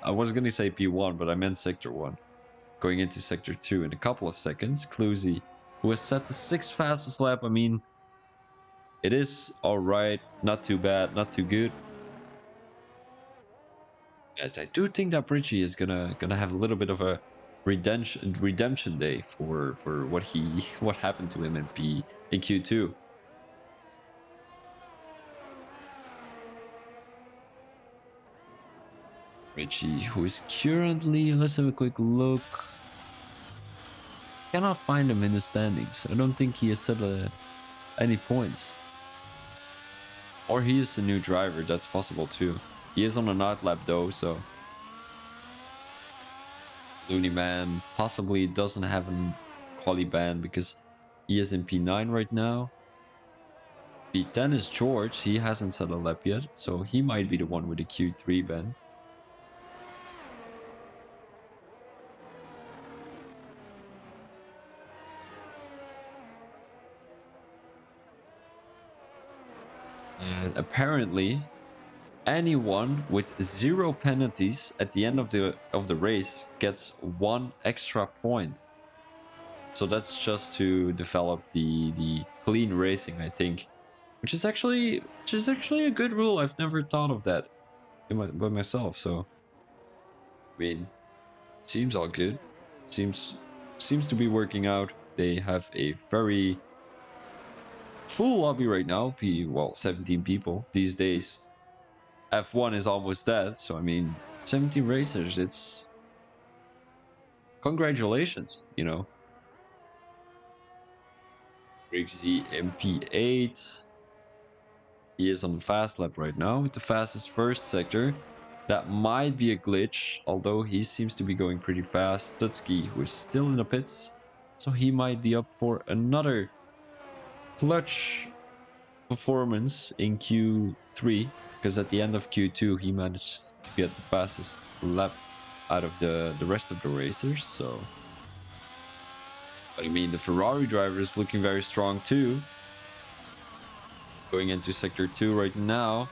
I was going to say P1, but I meant Sector 1. Going into Sector 2 in a couple of seconds. Cluzy, who has set the 6th fastest lap. I mean, it is all right. Not too bad. Not too good. Yes, I do think that Bridgie is gonna have a little bit of a redemption day for what happened to him in Q2. Richie, who is currently, let's have a quick look. Cannot find him in the standings. I don't think he has set any points. Or he is a new driver, that's possible too. He is on an outlap though, so Looney Man possibly doesn't have a quali ban because he is in P9 right now. P10 is George. He hasn't set a lap yet, so he might be the one with the Q3 ban. And apparently, anyone with 0 penalties at the end of the race gets 1 extra point. So that's just to develop the clean racing, I think, which is actually a good rule. I've never thought of that by myself. So, I mean, seems all good. Seems to be working out. They have a very full lobby right now. 17 people these days. F1 is almost dead, so I mean, 17 racers. It's congratulations, you know. Briggsy MP8. He is on the fast lap right now with the fastest first sector. That might be a glitch, although he seems to be going pretty fast. Tutski, who is still in the pits, so he might be up for another clutch performance in Q3, because at the end of Q2 he managed to get the fastest lap out of the rest of the racers. So, I mean, the Ferrari driver is looking very strong too. Going into Sector 2 right now,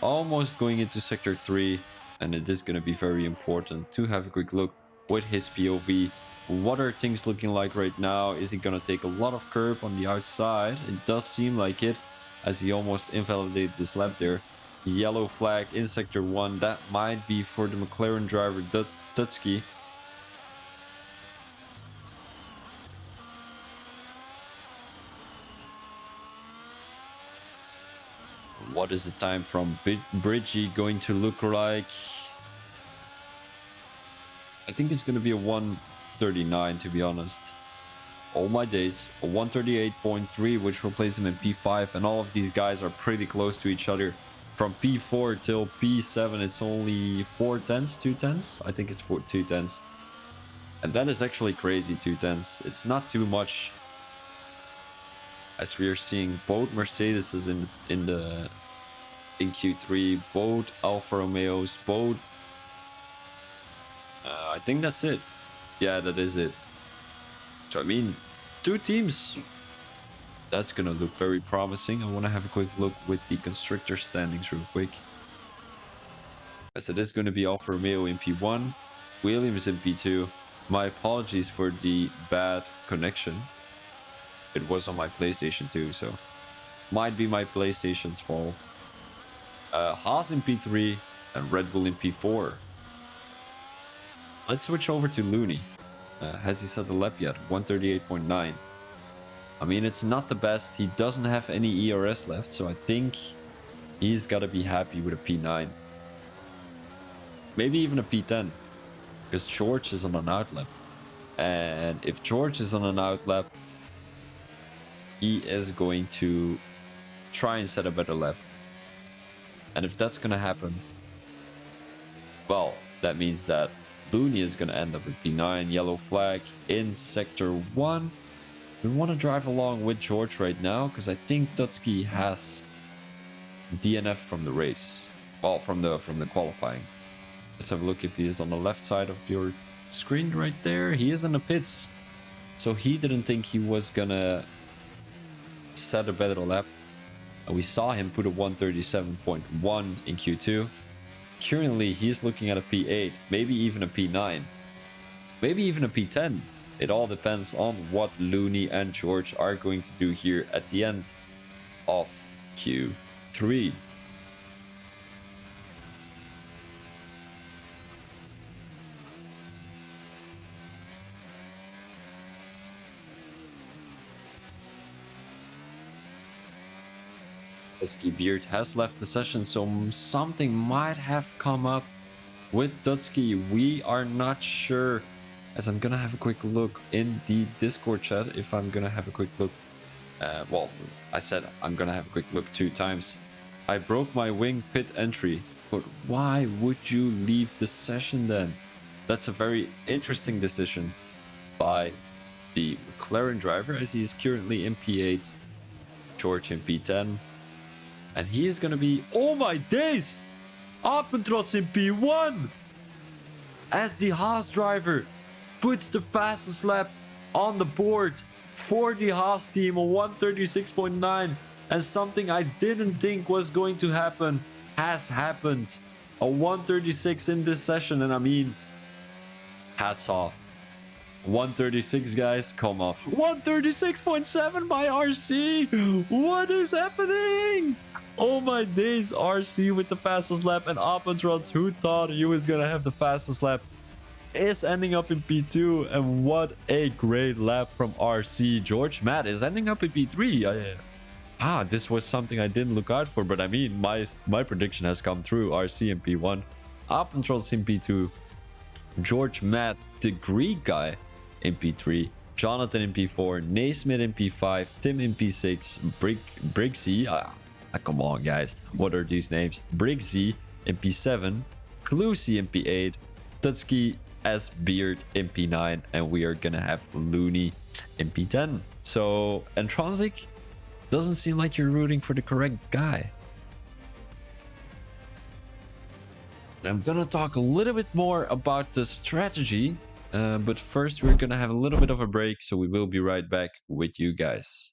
almost going into Sector 3, and it is going to be very important to have a quick look with his POV. What are things looking like right now? Is he going to take a lot of curb on the outside? It does seem like it, as he almost invalidated this lap there. Yellow flag in Sector 1. That might be for the McLaren driver, Tutski. What is the time from Bridgie going to look like? I think it's going to be a 139, to be honest. All my days, a 138.3, which will place him in P5, and all of these guys are pretty close to each other. From P4 till P7, it's only 4 tenths, 2 tenths. I think it's 2 tenths. And that is actually crazy, 2 tenths. It's not too much. As we are seeing both Mercedes in Q3, both Alfa Romeos, both. I think that's it. Yeah, that is it. So I mean, 2 teams. That's gonna look very promising. I want to have a quick look with the constructor standings real quick. As it is going to be Alfa Romeo in P1, Williams in P2. My apologies for the bad connection. It was on my PlayStation 2, so might be my PlayStation's fault. Haas in P3 and Red Bull in P4. Let's switch over to Looney. Has he set the lap yet? 138.9. I mean, it's not the best. He doesn't have any ERS left, so I think he's got to be happy with a P9. Maybe even a P10, because George is on an outlap. And if George is on an outlap, he is going to try and set a better lap. And if that's going to happen, well, that means that Looney is going to end up with P9, yellow flag in Sector 1. We want to drive along with George right now, because I think Tutski has DNF from the race. Well, from the qualifying. Let's have a look if he is on the left side of your screen right there. He is in the pits. So he didn't think he was gonna set a better lap. And we saw him put a 137.1 in Q2. Currently, he's looking at a P8, maybe even a P9, maybe even a P10. It all depends on what Looney and George are going to do here at the end of Q3. Dutski Beard has left the session, so something might have come up with Dutski. We are not sure, as I'm gonna have a quick look in the Discord chat. If I'm gonna have a quick look, well, I said I'm gonna have a quick look 2 times. I broke my wing pit entry, but why would you leave the session then? That's a very interesting decision by the McLaren driver, as he's currently in P8, George in P10. And he is going to be, oh my days, Appentrots in P1 as the Haas driver puts the fastest lap on the board for the Haas team, a 136.9. And something I didn't think was going to happen has happened. A 136 in this session. And I mean, hats off. 136, guys, come on. 136.7 by RC. What is happening? Oh my days, RC with the fastest lap, and Appentrots, who thought he was gonna have the fastest lap, is ending up in P2. And what a great lap from RC. George Matt is ending up in P3. This was something I didn't look out for, but I mean, my prediction has come through. RC in P1, Appentrots in P2, George Matt, the Greek guy, in P3, Jonathan in P4, Naismith in P5, Tim in P6, Briggsy, come on guys, what are these names? Briggsy in P7, Clusie in P8, Tutski S Beard in P9, and we are gonna have Looney in P10. So Entronsic, doesn't seem like you're rooting for the correct guy. I'm gonna talk a little bit more about the strategy, but first we're gonna have a little bit of a break, so we will be right back with you guys.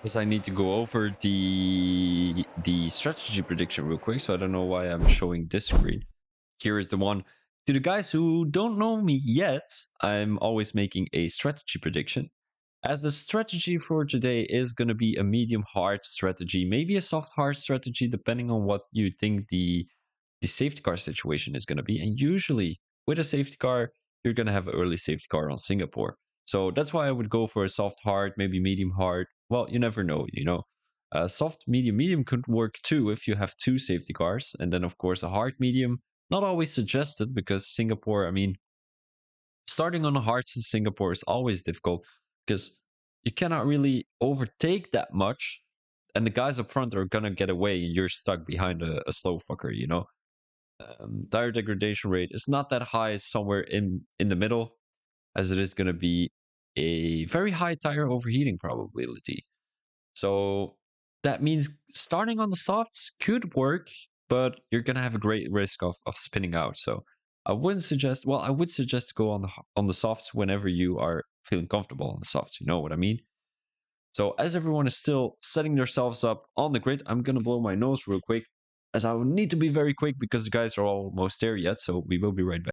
Because I need to go over the strategy prediction real quick, so I don't know why I'm showing this screen. Here is the one. To the guys who don't know me yet, I'm always making a strategy prediction. As the strategy for today is going to be a medium hard strategy, maybe a soft hard strategy, depending on what you think the safety car situation is going to be. And usually with a safety car, you're going to have an early safety car on Singapore. So that's why I would go for a soft hard, maybe medium hard. Well, you never know, you know. Soft medium medium could work too if you have 2 safety cars. And then, of course, a hard medium, not always suggested because Singapore, I mean, starting on the hards in Singapore is always difficult because you cannot really overtake that much. And the guys up front are going to get away and you're stuck behind a slow fucker, you know. Tire degradation rate is not that high, somewhere in the middle, as it is going to be a very high tire overheating probability. So that means starting on the softs could work, but you're gonna have a great risk of spinning out. So I wouldn't suggest. Well, I would suggest to go on the softs whenever you are feeling comfortable on the softs. You know what I mean? So as everyone is still setting themselves up on the grid, I'm gonna blow my nose real quick, as I will need to be very quick because the guys are almost there yet. So we will be right back.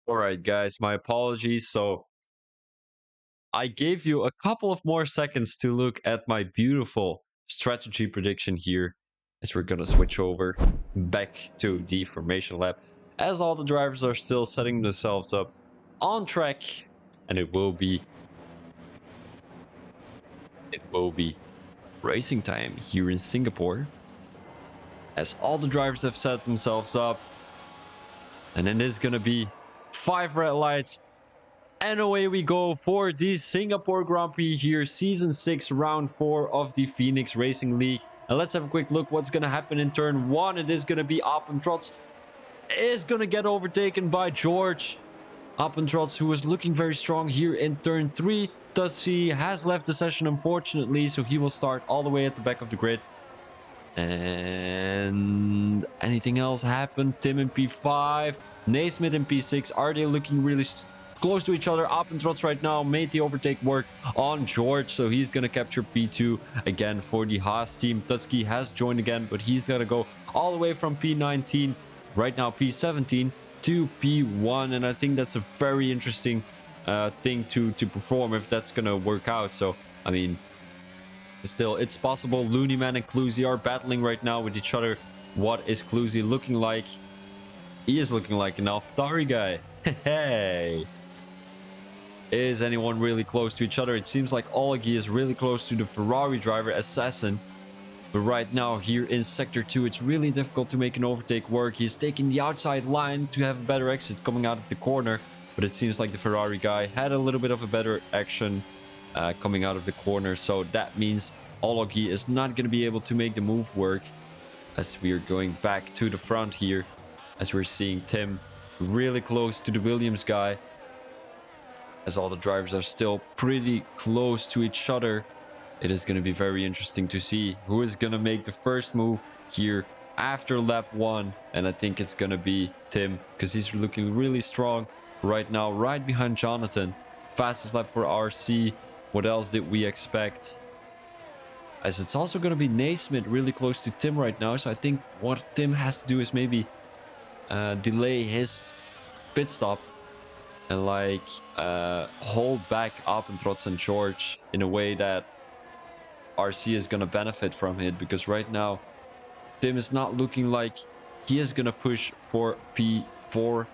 All right, guys, my apologies. So I gave you a couple of more seconds to look at my beautiful strategy prediction here, as we're gonna switch over back to the formation lab, as all the drivers are still setting themselves up on track, and it will be racing time here in Singapore, as all the drivers have set themselves up, and then it's gonna be 5 red lights. And away we go for the Singapore Grand Prix here, Season 6, Round 4 of the Phoenix Racing League. And let's have a quick look what's going to happen in Turn 1. It is going to be Appentrotz is going to get overtaken by George. Appentrotz, who was looking very strong here in Turn 3. He has left the session, unfortunately, so he will start all the way at the back of the grid. And anything else happened? Tim in P5, Naismith in P6. Are they looking really close to each other? Appentrotz right now made the overtake work on George, so he's going to capture P2 again for the Haas team. Tutski has joined again, but he's going to go all the way from P19, right now P17, to P1, and I think that's a very interesting thing to perform if that's going to work out. So, I mean, still, it's possible. Looney Man and Cluzy are battling right now with each other. What is Cluzy looking like? He is looking like an AlphaTauri guy. Hey! Is anyone really close to each other? It seems like Olagi is really close to the Ferrari driver, Assassin. But right now, here in Sector 2, it's really difficult to make an overtake work. He's taking the outside line to have a better exit coming out of the corner. But it seems like the Ferrari guy had a little bit of a better action coming out of the corner. So that means Olagi is not going to be able to make the move work, as we are going back to the front here, as we're seeing Tim really close to the Williams guy, as all the drivers are still pretty close to each other. It is going to be very interesting to see who is going to make the first move here after lap 1. And I think it's going to be Tim, because he's looking really strong right now, right behind Jonathan. Fastest lap for RC. What else did we expect? As it's also going to be Naismith really close to Tim right now. So I think what Tim has to do is maybe delay his pit stop and like hold back Appentrotz and George in a way that RC is going to benefit from it, because right now Tim is not looking like he is going to push for P4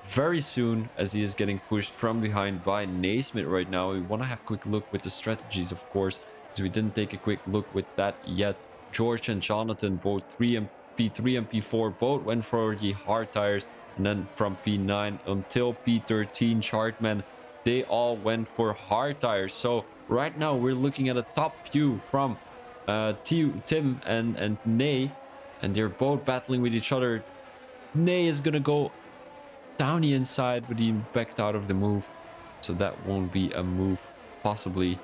very soon, as he is getting pushed from behind by Naismith right now. We want to have a quick look with the strategies, of course, because we didn't take a quick look with that yet. George and Jonathan, both P3 and P4, both went for the hard tires. And then from P9 until P13, Chartman, they all went for hard tires. So right now we're looking at a top view from Tim and Nay, and they're both battling with each other. Nay is going to go down the inside, but he backed out of the move, so that won't be a move possibly,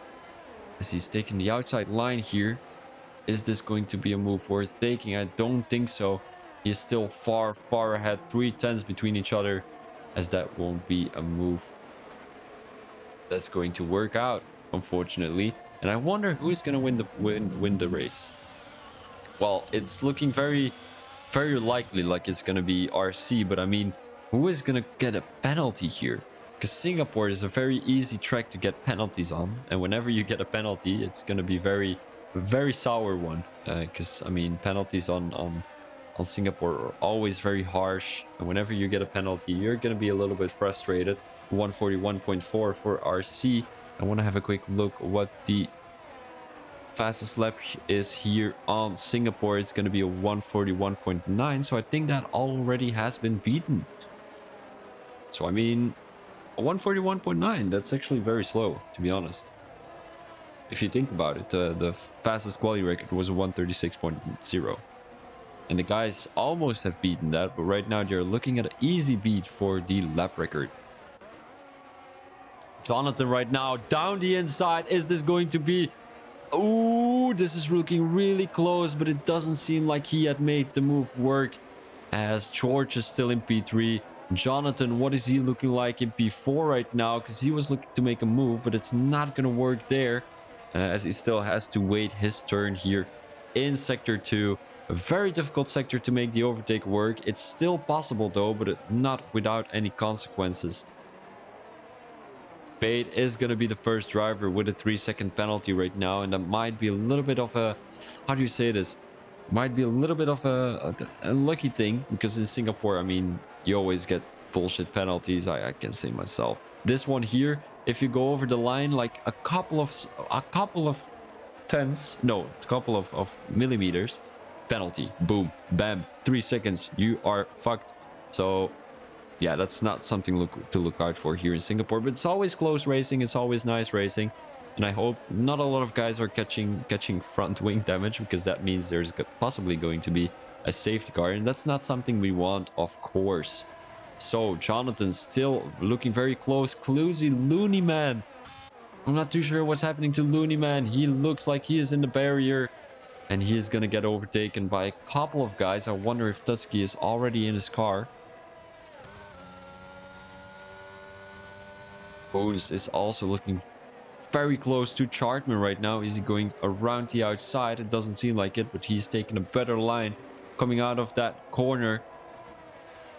as he's taking the outside line here. Is this going to be a move worth taking? I don't think so. He's still far ahead, 3/10 between each other, as that won't be a move that's going to work out, unfortunately. And I wonder who is going to win the race. Well, it's looking very likely like it's going to be RC, but I mean, Who is going to get a penalty here? Because Singapore is a very easy track to get penalties on. And whenever you get a penalty, it's going to be very sour one. Because, I mean, penalties on Singapore are always very harsh. And whenever you get a penalty, you're going to be a little bit frustrated. 141.4 for RC. I want to have a quick look what the fastest lap is here on Singapore. It's going to be a 141.9. So I think that already has been beaten. So, I mean, a 141.9, that's actually very slow, to be honest. If you think about it, the fastest quality record was a 136.0. And the guys almost have beaten that, but right now they're looking at an easy beat for the lap record. Jonathan right now down the inside. Is this going to be... Oh, this is looking really close, but it doesn't seem like he had made the move work, as George is still in P3. Jonathan, what is he looking like in P4 right now? Because he was looking to make a move, but it's not going to work there, as he still has to wait his turn here in Sector 2. A very difficult sector to make the overtake work. It's still possible though, but not without any consequences. Bate is going to be the first driver with a 3-second penalty right now, and that might be a little bit of a... How do you say this? Might be a little bit of a lucky thing, because in Singapore, I mean, you always get bullshit penalties. I can say myself. This one here, if you go over the line like a couple of tenths, no, a couple of millimeters, penalty, boom, bam, 3 seconds, you are fucked. So yeah, that's not something to look out for here in Singapore, but it's always close racing. It's always nice racing, and I hope not a lot of guys are catching front wing damage, because that means there's possibly going to be a safety car, and that's not something we want, of course. So Jonathan still looking very close. Cluzy, Looney Man, I'm not too sure what's happening to Looney Man. He looks like he is in the barrier, and he is going to get overtaken by a couple of guys. I wonder if Tutski is already in his car. Bose is also looking very close to Chartman right now. Is he going around the outside? It doesn't seem like it, but he's taking a better line coming out of that corner,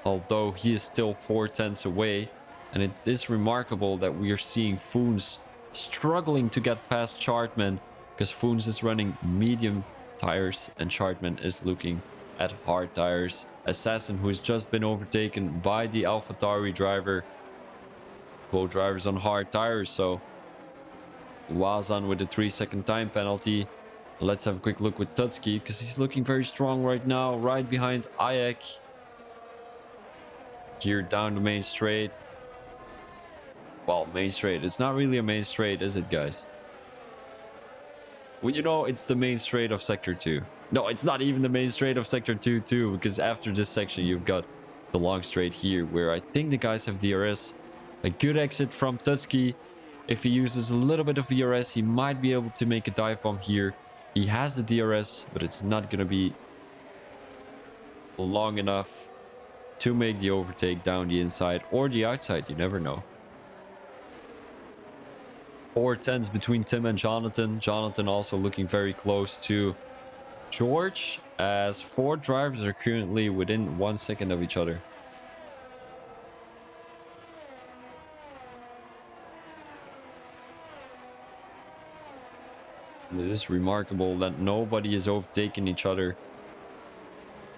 although he is still 4 tenths away. And it is remarkable that we are seeing Foons struggling to get past Chartman, because Foons is running medium tires and Chartman is looking at hard tires. Assassin, who has just been overtaken by the AlphaTauri driver. Both drivers on hard tires, so Wazan with the 3-second time penalty. Let's have a quick look with Tutski, because he's looking very strong right now, right behind Ayek. Here down the main straight. Well, main straight. It's not really a main straight, is it, guys? Well, you know, it's the main straight of Sector 2. No, it's not even the main straight of Sector 2 too, because after this section you've got the long straight here, where I think the guys have DRS. A good exit from Tutski. If he uses a little bit of DRS, he might be able to make a dive bomb here. He has the DRS, but it's not going to be long enough to make the overtake down the inside or the outside. You never know. 4 tenths between Tim and Jonathan. Jonathan also looking very close to George, as 4 drivers are currently within 1 second of each other. It is remarkable that nobody is overtaking each other.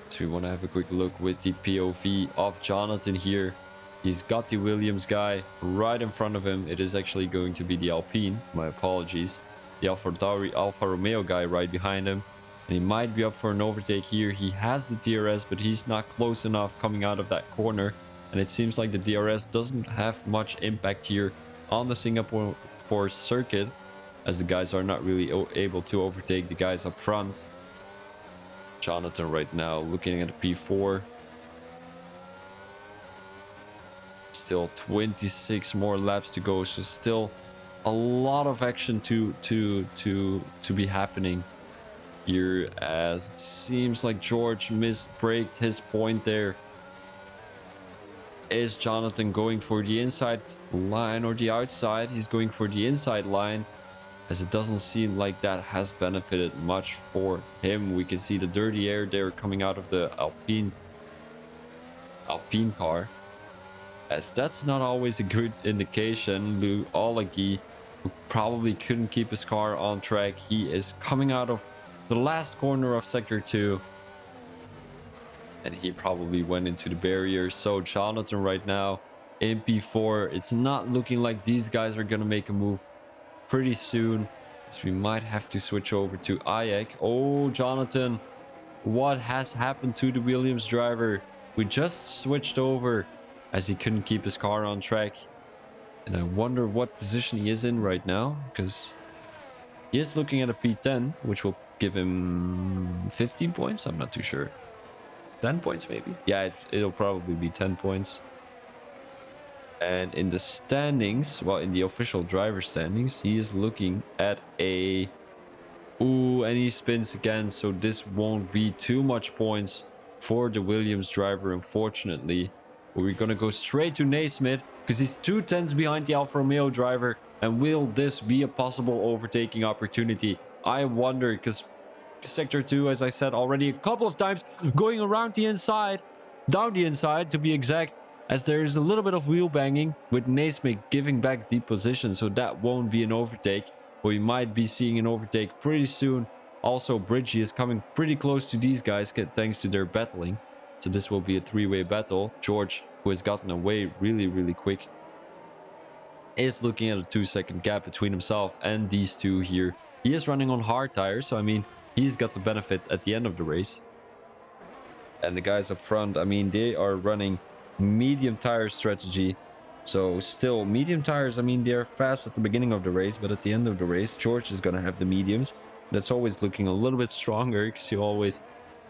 So we want to have a quick look with the POV of Jonathan here. He's got the Williams guy right in front of him. It is actually going to be the Alpine. My apologies. The AlphaTauri, Alfa Romeo guy right behind him. And he might be up for an overtake here. He has the DRS, but he's not close enough coming out of that corner. And it seems like the DRS doesn't have much impact here on the Singapore circuit, as the guys are not really able to overtake the guys up front. Jonathan right now looking at P4. Still 26 more laps to go, so still a lot of action to be happening here, as it seems like George misbraked his point there. Is Jonathan going for the inside line or the outside? He's going for the inside line, as it doesn't seem like that has benefited much for him. We can see the dirty air there coming out of the Alpine car. as that's not always a good indication. Lou Olagi, who probably couldn't keep his car on track, he is coming out of the last corner of sector 2, and he probably went into the barrier. So Jonathan right now in P4, it's not looking like these guys are gonna make a move pretty soon, so we might have to switch over to Ayek. Oh, Jonathan, what has happened to the Williams driver? We just switched over as he couldn't keep his car on track. And I wonder what position he is in right now, because he is looking at a P10, which will give him 15 points. I'm not too sure. 10 points maybe? Yeah, it'll probably be 10 points. And in the standings, well, in the official driver standings, he is looking at a... Ooh, and he spins again, so this won't be too much points for the Williams driver, unfortunately. We're gonna go straight to Naismith, because he's 2 tenths behind the Alfa Romeo driver. And will this be a possible overtaking opportunity? I wonder, because sector 2, as I said already a couple of times, going around the inside, down the inside to be exact, as there is a little bit of wheel banging with Naismith giving back deep position, so that won't be an overtake. We might be seeing an overtake pretty soon. Also, Bridgie is coming pretty close to these guys thanks to their battling. So this will be a 3-way battle. George, who has gotten away really quick, is looking at a 2-second gap between himself and these two here. He is running on hard tires, so I mean, he's got the benefit at the end of the race. And the guys up front, I mean, they are running medium tire strategy. So still, medium tires, I mean, they're fast at the beginning of the race, but at the end of the race, George is going to have the mediums. That's always looking a little bit stronger, because you always...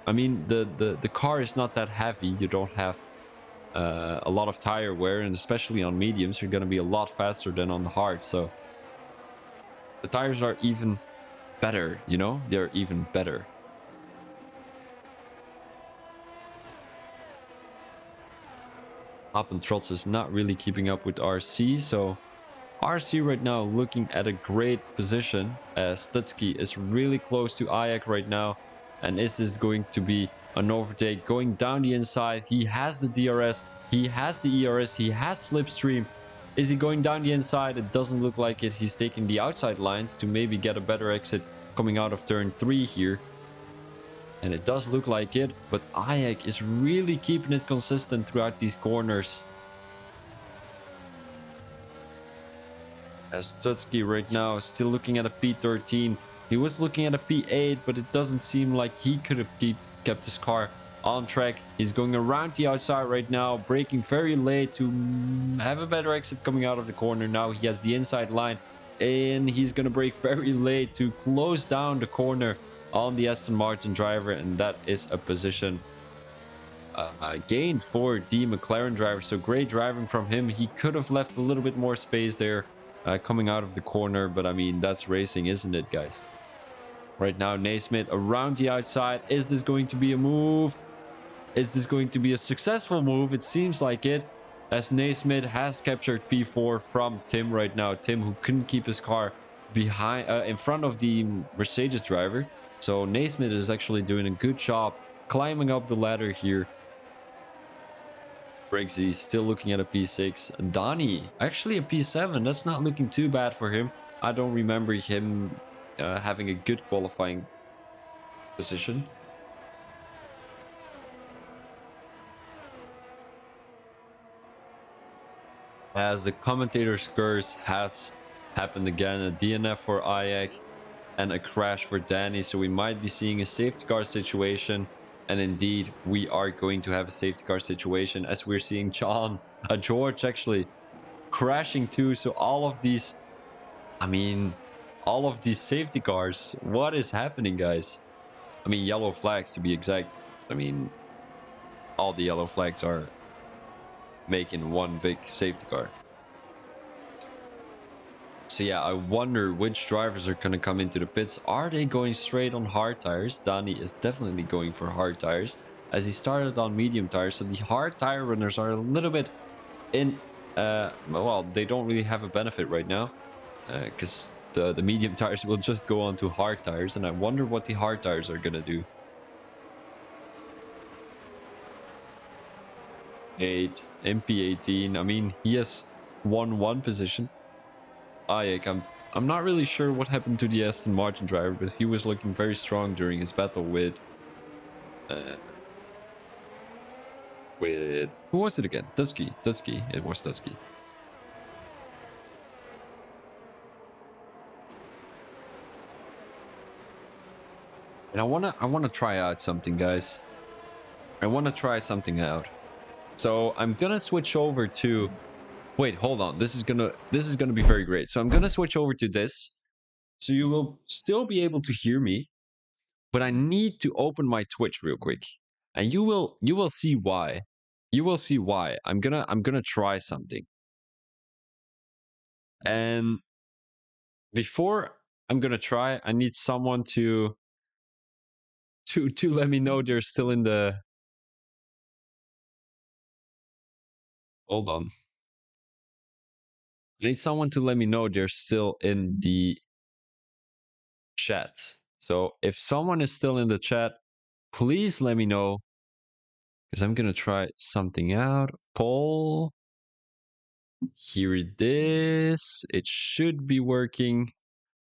I mean, the car is not that heavy. You don't have a lot of tire wear, and especially on mediums, you're going to be a lot faster than on the hard. So the tires are even better, you know? They're even better. Appentrotz is not really keeping up with RC, so RC right now looking at a great position, as Stutsky is really close to Ayek right now. And is this going to be an overtake going down the inside? He has the DRS, he has the ERS, he has slipstream. Is he going down the inside? It doesn't look like it. He's taking the outside line to maybe get a better exit coming out of turn 3 here. And it does look like it, but Ayek is really keeping it consistent throughout these corners. As Stutsky right now is still looking at a P13. He was looking at a P8, but it doesn't seem like he could have kept his car on track. He's going around the outside right now, braking very late to have a better exit coming out of the corner. Now he has the inside line, and he's going to brake very late to close down the corner on the Aston Martin driver, and that is a position gained for the McLaren driver. So great driving from him. He could have left a little bit more space there coming out of the corner, but I mean, that's racing, isn't it, guys? Right now, Naismith around the outside. Is this going to be a move? Is this going to be a successful move? It seems like it, as Naismith has captured P4 from Tim right now. Tim, who couldn't keep his car behind in front of the Mercedes driver. So Naismith is actually doing a good job climbing up the ladder here. Briggsy still looking at a P6. Donnie actually a P7. That's not looking too bad for him. I don't remember him having a good qualifying position. As the commentator's curse has happened again, a DNF for Ayek and a crash for Danny, so we might be seeing a safety car situation. And indeed, we are going to have a safety car situation, as we're seeing George actually crashing too. So all of these, I mean, all of these safety cars, what is happening, guys? I mean, yellow flags to be exact. I mean, all the yellow flags are making one big safety car. So yeah, I wonder which drivers are going to come into the pits. Are they going straight on hard tires? Danny is definitely going for hard tires, as he started on medium tires. So the hard tire runners are a little bit in, well, they don't really have a benefit right now, because the medium tires will just go on to hard tires. And I wonder what the hard tires are going to do. 8, MP18. I mean, he has won one position. Hayek, I'm not really sure what happened to the Aston Martin driver, but he was looking very strong during his battle uh, with who was it again? Dusky. It was Dusky. And I wanna try out something, guys. I wanna try something out. So I'm gonna switch over to. Wait, hold on. This is gonna be very great. So I'm gonna switch over to this. So you will still be able to hear me, but I need to open my Twitch real quick, and you will see why. You will see why. I'm gonna try something, and before I'm gonna try, I need someone to let me know they're still in the. Hold on. I need someone to let me know they're still in the chat. So if someone is still in the chat, please let me know because I'm gonna try something out. Poll. Here it is. It should be working.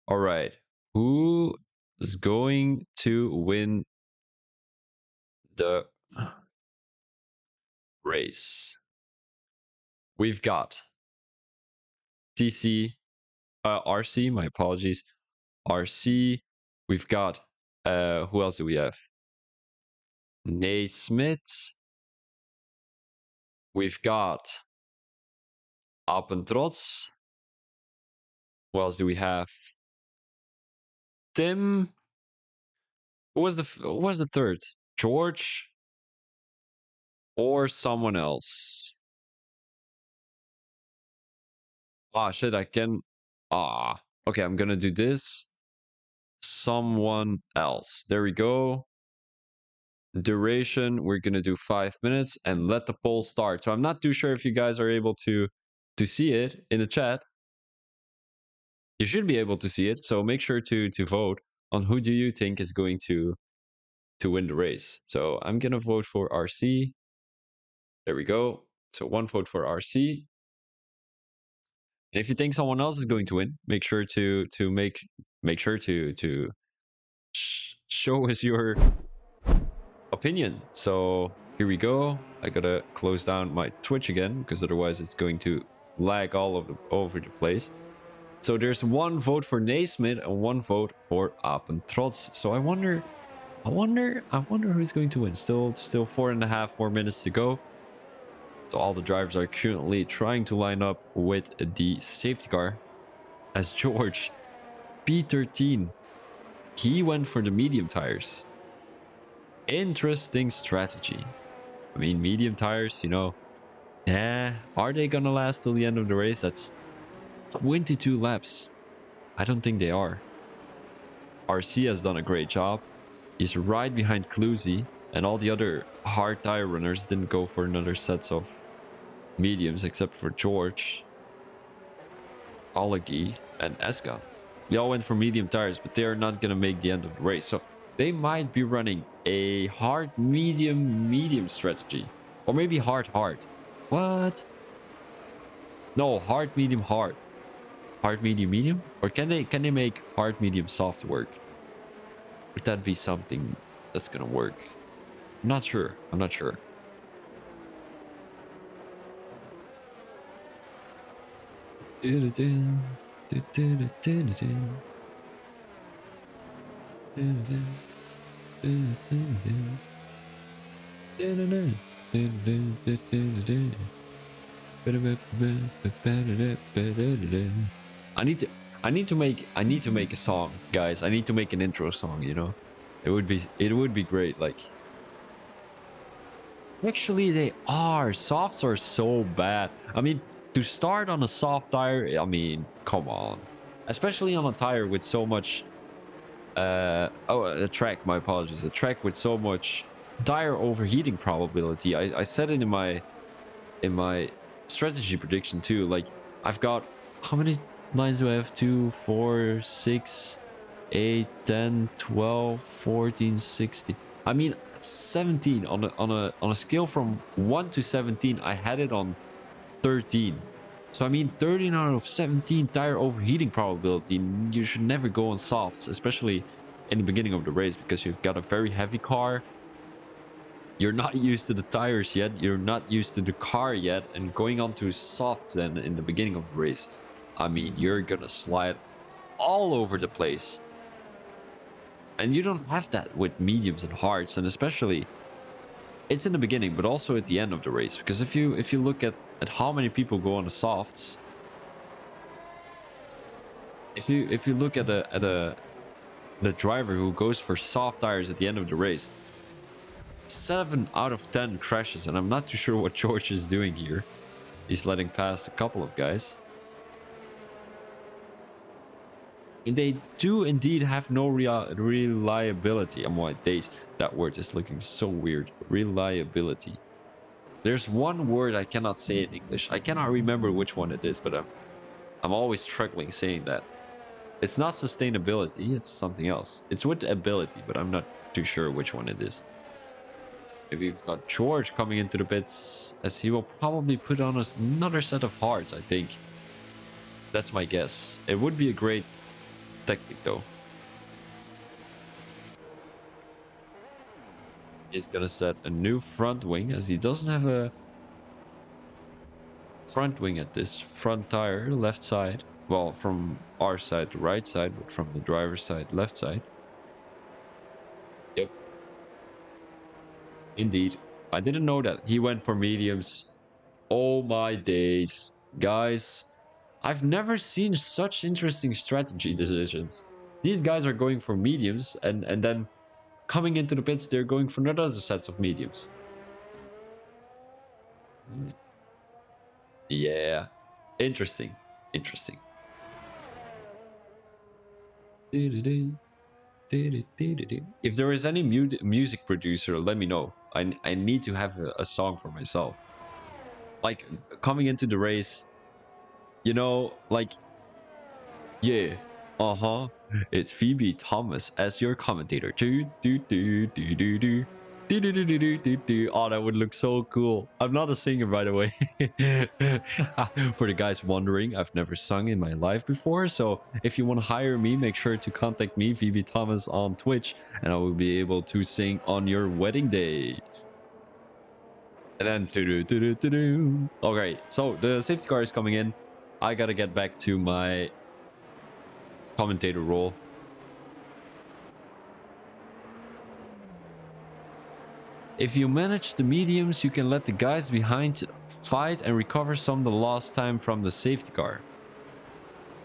All right. Who is going to win the race? We've got RC, my apologies. RC. We've got who else do we have? Naismith. We've got Apentrots. Who else do we have? Tim. Who was the third? George or someone else? Ah, shit, I can. Ah, okay, I'm gonna do this. Someone else. There we go. Duration, we're gonna do 5 minutes and let the poll start. So I'm not too sure if you guys are able to see it in the chat. You should be able to see it, so make sure to vote on who do you think is going to win the race. So I'm gonna vote for RC. There we go. So one vote for RC. And if you think someone else is going to win, make sure to make sure to show us your opinion. So here we go. I gotta close down my Twitch again because otherwise it's going to lag over the place. So there's one vote for Naismith and one vote for Apentrots. So I wonder who's going to win. Still 4.5 more minutes to go. So all the drivers are currently trying to line up with the safety car. As George P13, he went for the medium tires. Interesting strategy. I mean, medium tires, yeah, are they gonna last till the end of the race? That's 22 laps. I don't think they are. RC has done a great job. He's right behind Cluzy, and all the other hard tire runners didn't go for another sets of mediums except for George, Olagi, and Eska. They all went for medium tires, but they are not gonna make the end of the race. So they might be running a hard, medium strategy. Or maybe hard. What? No, hard, medium, hard. Hard, medium, medium? Or can they make hard, medium, soft work? Would that be something that's gonna work? I'm not sure. I need to make a song, guys. I need to make an intro song, It would be great. Like, actually they are. Softs are so bad. I mean, to start on a soft tire, I mean, come on. Especially on a tire with so much a track, my apologies. A track with so much tire overheating probability. I said it in my strategy prediction too. Like, I've got, how many lines do I have? 2, 4, 6, 8, 10, 12, 14, 16. I mean, 17 on a scale from 1 to 17, I had it on 13. So I mean, 13 out of 17 tire overheating probability. You should never go on softs, especially in the beginning of the race, because you've got a very heavy car. You're not used to the tires yet. You're not used to the car yet. And going on to softs then in the beginning of the race, I mean, you're gonna slide all over the place. And you don't have that with mediums and hards, and especially it's in the beginning, but also at the end of the race. Because if you look at how many people go on the softs, if you look at the driver who goes for soft tires at the end of the race, 7 out of 10 crashes, and I'm not too sure what George is doing here. He's letting past a couple of guys. And they do indeed have no reliability. I'm white days. That word is looking so weird. Reliability. There's one word I cannot say in English. I cannot remember which one it is, but I'm always struggling saying that. It's not sustainability, it's something else. It's with ability, but I'm not too sure which one it is. If you've got George coming into the pits, as he will probably put on another set of hards, I think. That's my guess. It would be a great technique, though. He's gonna set a new front wing, as he doesn't have a front wing at this front tire, left side. Well, from our side, the right side, but from the driver's side, left side. Yep. Indeed. I didn't know that. He went for mediums. Oh my days. Guys, I've never seen such interesting strategy decisions. These guys are going for mediums, and then coming into the pits, they're going for another sets of mediums. Yeah. Interesting. Interesting. If there is any music producer, let me know. I need to have a song for myself. Like, coming into the race, you know, like, yeah, it's Phoebe Thomas as your commentator. Oh, that would look so cool. I'm not a singer, by the way. For the guys wondering, I've never sung in my life before. So if you want to hire me, make sure to contact me, Phoebe Thomas, on Twitch, and I will be able to sing on your wedding day. And then okay, so the safety car is coming in. I gotta get back to my commentator role. If you manage the mediums, you can let the guys behind fight and recover some of the lost time from the safety car.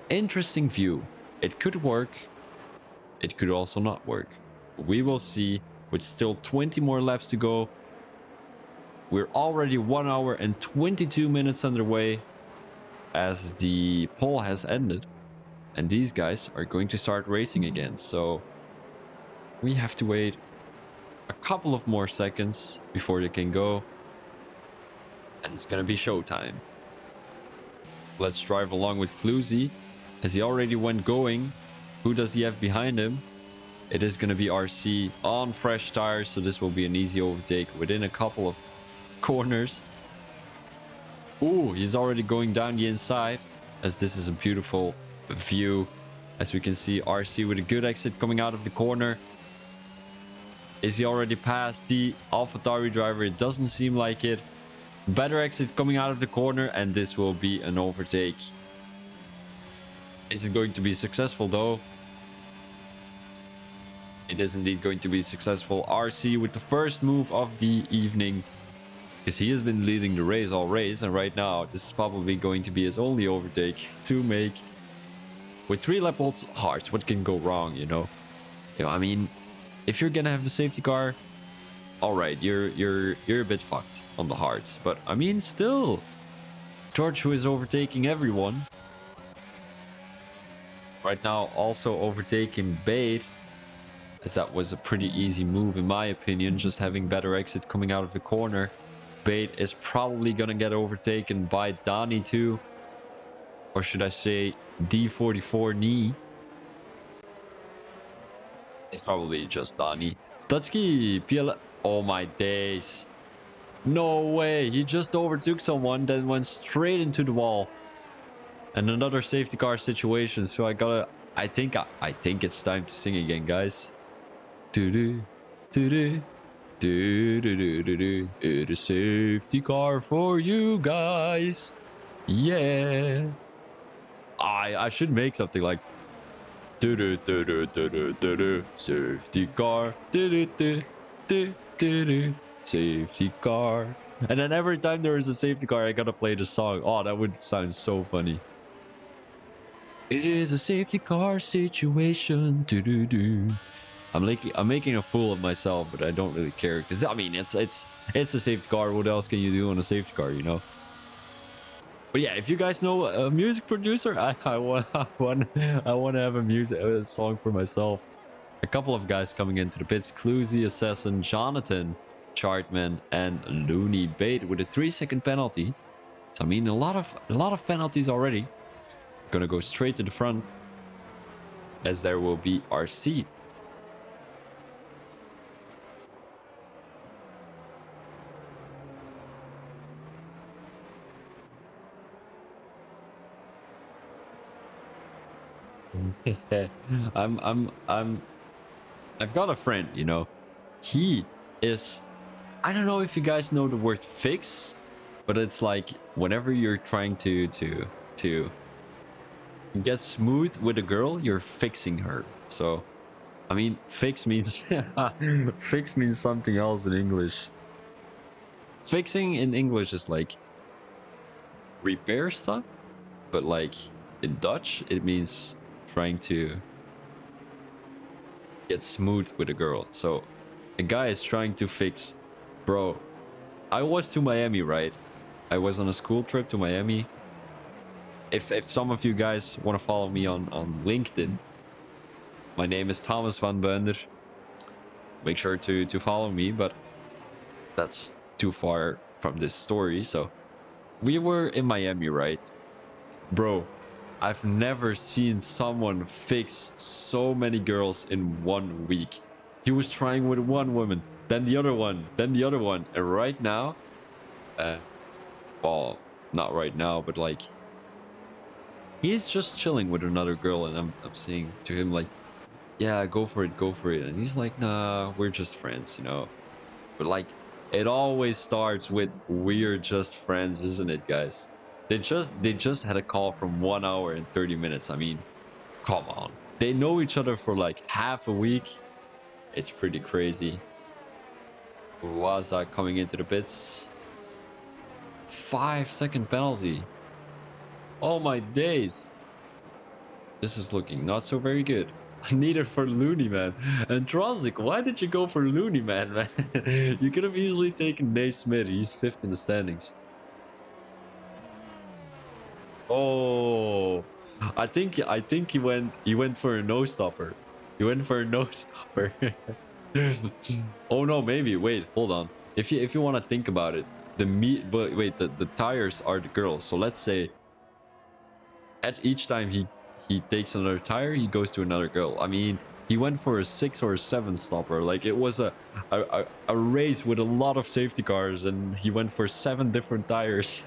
Interesting view. It could work. It could also not work. We will see. With still 20 more laps to go. We're already 1 hour and 22 minutes underway as the pole has ended. And these guys are going to start racing again. So we have to wait a couple of more seconds before they can go, and it's gonna be showtime. Let's drive along with Cluzy, as he already went going. Who does he have behind him? It is gonna be RC on fresh tires, so this will be an easy overtake within a couple of corners. Ooh, he's already going down the inside, as this is a beautiful view. As we can see, RC with a good exit coming out of the corner. Is he already past the AlphaTauri driver? It doesn't seem like it. Better exit coming out of the corner, and this will be an overtake. Is it going to be successful though? It is indeed going to be successful. RC with the first move of the evening, because he has been leading the race all race, and right now this is probably going to be his only overtake to make. With 3 lap hards, what can go wrong, you know? I mean, if you're gonna have the safety car, all right, you're a bit fucked on the hards. But I mean, still, George, who is overtaking everyone right now, also overtaking Bait, as that was a pretty easy move in my opinion, just having better exit coming out of the corner. Bait is probably gonna get overtaken by Donnie too, or should I say D44 knee. It's probably just Donnie. Dutski, PL. Oh my days. No way. He just overtook someone, then went straight into the wall. And another safety car situation. So I gotta. I think it's time to sing again, guys. Do-do, do-do, do-do-do-do-do. It's a safety car for you guys. Yeah. I should make something like do do do do do do do do safety car do do do do do do safety car. And then every time there is a safety car, I gotta play the song. Oh, that would sound so funny. It is a safety car situation. Do do do. I'm making a fool of myself, but I don't really care because I mean it's a safety car. What else can you do on a safety car, you know? But yeah, if you guys know a music producer, I want to have a song for myself. A couple of guys coming into the pits: Cluzy, Assassin, Jonathan, Chartman, and Looney Bait with a 3-second penalty. So I mean, a lot of penalties already. Gonna go straight to the front, as there will be RC. I've got a friend, you know. He is, I don't know if you guys know the word fix, but it's like whenever you're trying to get smooth with a girl, you're fixing her. So I mean, fix means fix means something else in English. Fixing in English is like repair stuff, but like in Dutch it means trying to get smooth with a girl. So a guy is trying to fix. Bro, I was to Miami, right? I was on a school trip to Miami. If some of you guys want to follow me on LinkedIn, my name is Thomas van Bender. Make sure to follow me, but that's too far from this story. So we were in Miami, right? Bro, I've never seen someone fix so many girls in 1 week. He was trying with one woman, then the other one, then the other one. And right now, well, not right now, but like, he's just chilling with another girl. And I'm saying to him like, yeah, go for it, go for it. And he's like, nah, we're just friends, you know? But like, it always starts with we're just friends, isn't it, guys? They just had a call from 1 hour and 30 minutes. I mean, come on. They know each other for like half a week. It's pretty crazy. Waza coming into the pits. 5-second penalty. Oh my days. This is looking not so very good. Neither for Looney Man. And Tronsik, why did you go for Looney Man? You could have easily taken Naismith. He's 5th in the standings. Oh, I think he went for a no stopper. He went for a no stopper. Oh no, maybe. Wait, hold on. If you want to think about it, the tires are the girls. So let's say at each time he takes another tire, he goes to another girl. I mean, he went for a 6 or a 7 stopper. Like it was a race with a lot of safety cars, and he went for 7 different tires.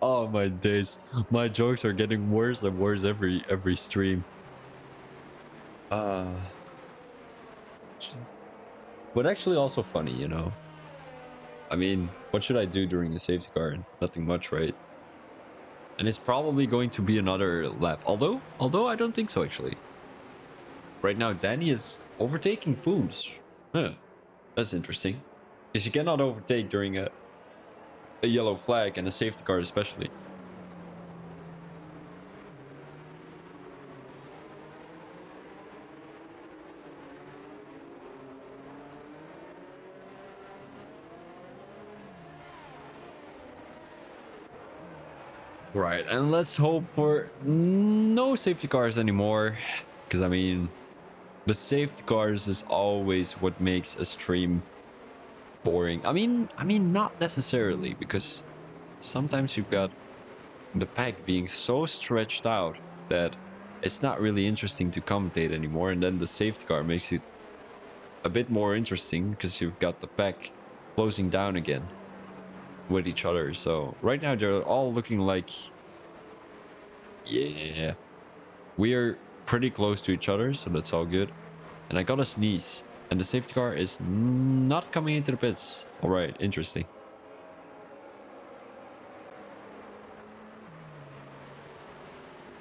Oh my days, my jokes are getting worse and worse every stream. But actually also funny, you know. I mean, what should I do during a safety car? Nothing much, right? And it's probably going to be another lap, although I don't think so actually. Right now Danny is overtaking Foods. Huh, that's interesting, because you cannot overtake during a yellow flag, and a safety car especially. Right, and let's hope for no safety cars anymore, because I mean, the safety cars is always what makes a stream boring. I mean not necessarily, because sometimes you've got the pack being so stretched out that it's not really interesting to commentate anymore. And then the safety car makes it a bit more interesting because you've got the pack closing down again with each other. So right now they're all looking like, yeah, we are pretty close to each other, so that's all good. And I got a sneeze, and the safety car is not coming into the pits. All right, interesting.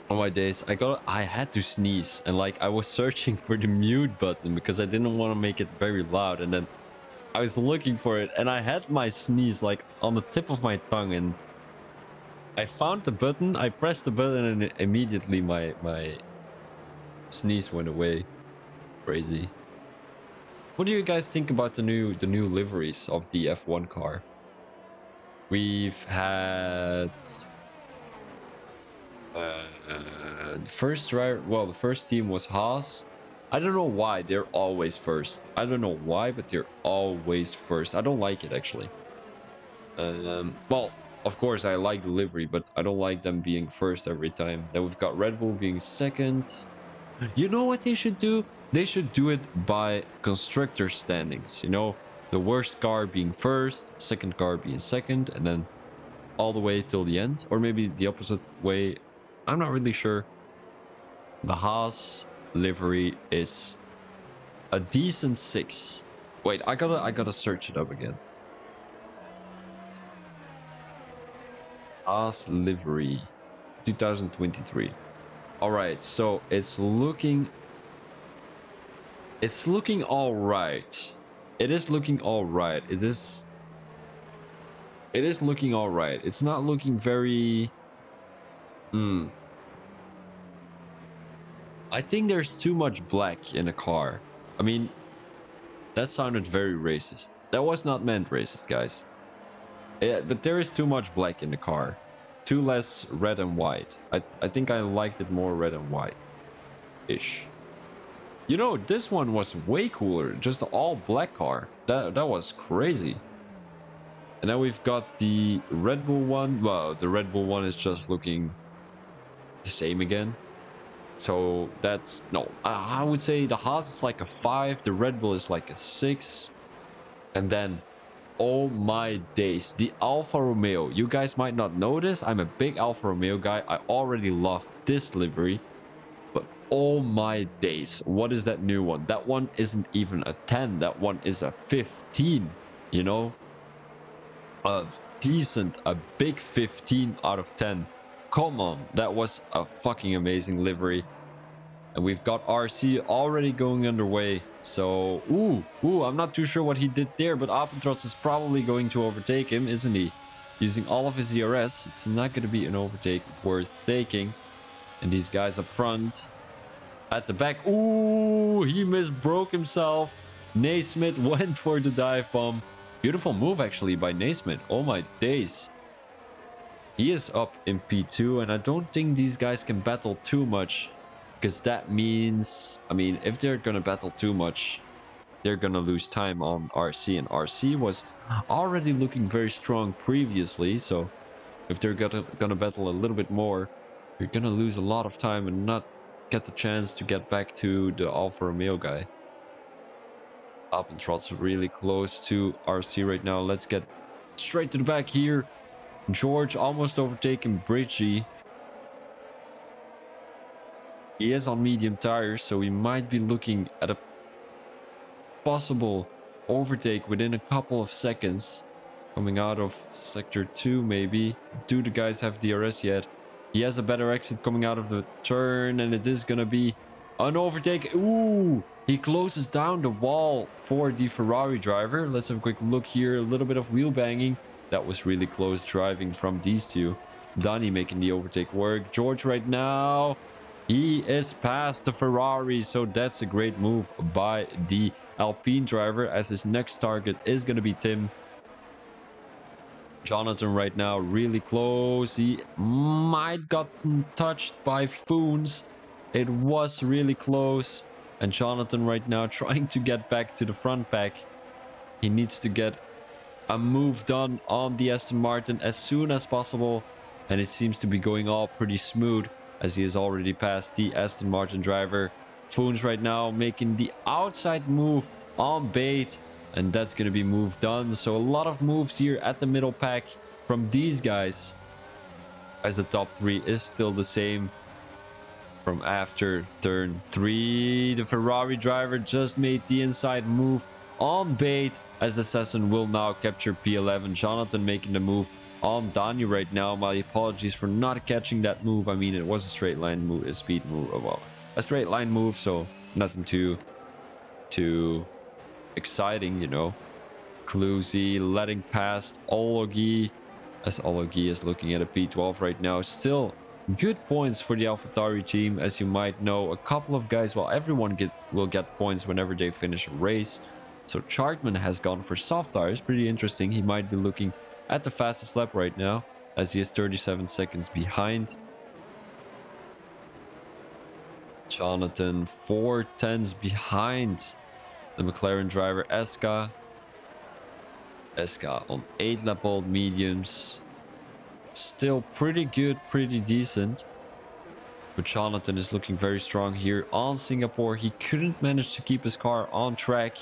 On my days, I had to sneeze, and like I was searching for the mute button because I didn't want to make it very loud, and then I was looking for it, and I had my sneeze like on the tip of my tongue, and I found the button, I pressed the button, and immediately my sneeze went away. Crazy. What do you guys think about the new liveries of the F1 car? We've had the first driver. Well, the first team was Haas. I don't know why they're always first. I don't know why, but they're always first. I don't like it actually. Well, of course I like the livery, but I don't like them being first every time. Then we've got Red Bull being second. You know what they should do? They should do it by constructor standings. You know, the worst car being first, second car being second, and then all the way till the end. Or maybe the opposite way. I'm not really sure. The Haas livery is a decent 6. Wait, I gotta search it up again. Haas livery 2023. All right, so it's looking all right. It is looking all right. It is looking all right. It's not looking very I think there's too much black in a car. I mean, that sounded very racist. That was not meant racist, guys. Yeah, but there is too much black in the car. Too less red and white. I think I liked it more red and white-ish. You know, this one was way cooler. Just the all black car. That was crazy. And then we've got the Red Bull one. Well, the Red Bull one is just looking the same again. So that's no. I would say the Haas is like a 5. The Red Bull is like a 6. And then, oh my days, the Alfa Romeo. You guys might not know this. I'm a big Alfa Romeo guy. I already love this livery. But oh my days, what is that new one? That one isn't even a 10. That one is a 15, you know? A big 15 out of 10. Come on, that was a fucking amazing livery. And we've got RC already going underway. So, I'm not too sure what he did there, but Appentrotz is probably going to overtake him, isn't he? Using all of his ERS, it's not going to be an overtake worth taking. And these guys up front, at the back, he misbroke himself. Naismith went for the dive bomb. Beautiful move actually by Naismith. Oh my days. He is up in P2, and I don't think these guys can battle too much. Because that means, I mean, if they're going to battle too much, they're going to lose time on RC. And RC was already looking very strong previously. So if they're going to battle a little bit more, you're going to lose a lot of time and not get the chance to get back to the Alfa Romeo guy. Appentrotz really close to RC right now. Let's get straight to the back here. George almost overtaken Bridgie. He is on medium tires, so we might be looking at a possible overtake within a couple of seconds. Coming out of sector 2 maybe. Do the guys have DRS yet? He has a better exit coming out of the turn, and it is going to be an overtake. He closes down the wall for the Ferrari driver. Let's have a quick look here. A little bit of wheel banging. That was really close driving from these two. Donny making the overtake work. George right now, he is past the Ferrari, so that's a great move by the Alpine driver, as his next target is going to be Tim. Jonathan right now really close. He might gotten touched by Foons. It was really close. And Jonathan right now trying to get back to the front pack. He needs to get a move done on the Aston Martin as soon as possible. And it seems to be going all pretty smooth. as he has already passed the Aston Martin driver. Foons right now making the outside move on bait, and that's going to be move done. So a lot of moves here at the middle pack from these guys, as the top 3 is still the same from after turn 3. The Ferrari driver just made the inside move on bait, as the Assassin will now capture P11. Jonathan making the move on Dani right now. My apologies for not catching that move. I mean, it was a straight line move, a speed move, well, a straight line move, so nothing too exciting, you know. Cluzy letting past Ologi, as Ologi is looking at a P12 right now. Still good points for the AlphaTauri team. As you might know, a couple of guys, well, everyone will get points whenever they finish a race. So Chartman has gone for soft tires. Pretty interesting. He might be looking at the fastest lap right now, as he is 37 seconds behind. Jonathan 4/10s behind the McLaren driver Eska. Eska on 8 lap old mediums. Still pretty good, pretty decent. But Jonathan is looking very strong here on Singapore. He couldn't manage to keep his car on track,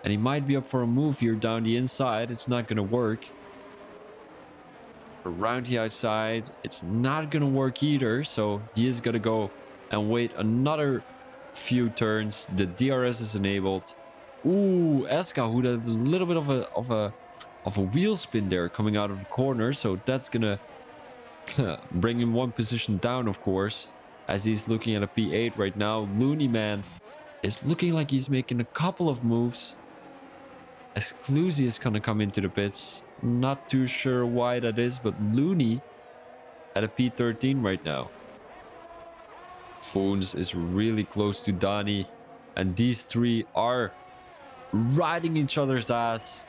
and he might be up for a move here down the inside. It's not going to work. Around the outside, it's not going to work either. So he is going to go and wait another few turns. The DRS is enabled. Ooh, Eska, who did a little bit of a wheel spin there coming out of the corner. So that's going to bring him one position down, of course, as he's looking at a P8 right now. Looney Man is looking like he's making a couple of moves. As Cluzy is going to come into the pits. Not too sure why that is, but Looney at a P13 right now. Foons is really close to Dani, and these 3 are riding each other's ass,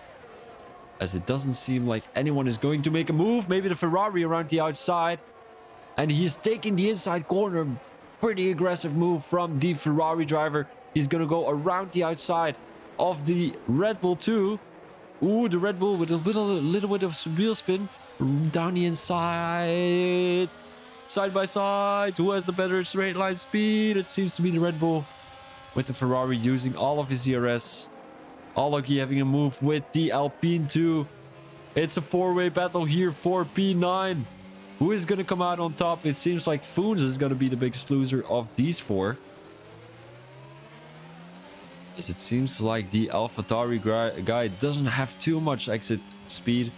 as it doesn't seem like anyone is going to make a move. Maybe the Ferrari around the outside, and he's taking the inside corner. Pretty aggressive move from the Ferrari driver. He's going to go around the outside of the Red Bull too. Ooh, the Red Bull with a little bit of wheel spin down the inside. Side by side, who has the better straight line speed? It seems to be the Red Bull, with the Ferrari using all of his ERS. Ologi having a move with the Alpine too. It's a 4-way battle here for P9. Who is going to come out on top? It seems like Foons is going to be the biggest loser of these 4. As it seems like the AlphaTauri guy doesn't have too much exit speed.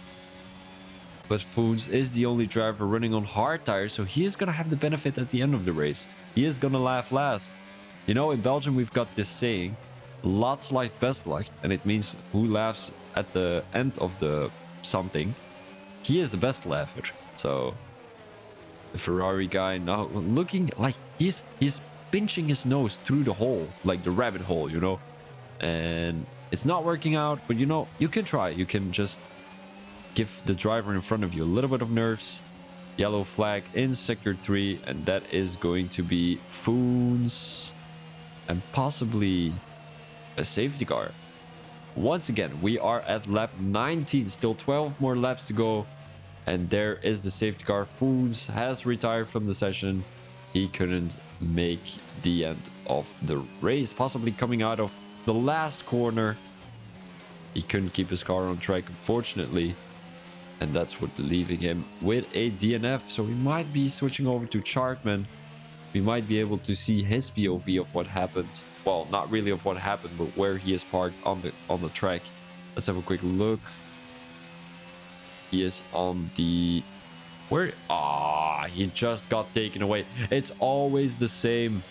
But Foons is the only driver running on hard tires, so he is going to have the benefit at the end of the race. He is going to laugh last. You know, in Belgium, we've got this saying, lots like best luck, and it means who laughs at the end of the something, he is the best laugher. So the Ferrari guy now looking like he's pinching his nose through the hole, like the rabbit hole, you know, and it's not working out. But you know, you can try. You can just give the driver in front of you a little bit of nerves. Yellow flag in sector 3, and that is going to be Foons and possibly a safety car. Once again, we are at lap 19, still 12 more laps to go, and there is the safety car. Foons has retired from the session. He couldn't make the end of the race, possibly coming out of the last corner. He couldn't keep his car on track, unfortunately, and that's what leaving him with a DNF. So we might be switching over to Chartman. We might be able to see his POV of what happened. Well, not really of what happened, but where he is parked on the track. Let's have a quick look. He is on the... Where? Ah, he just got taken away. It's always the same.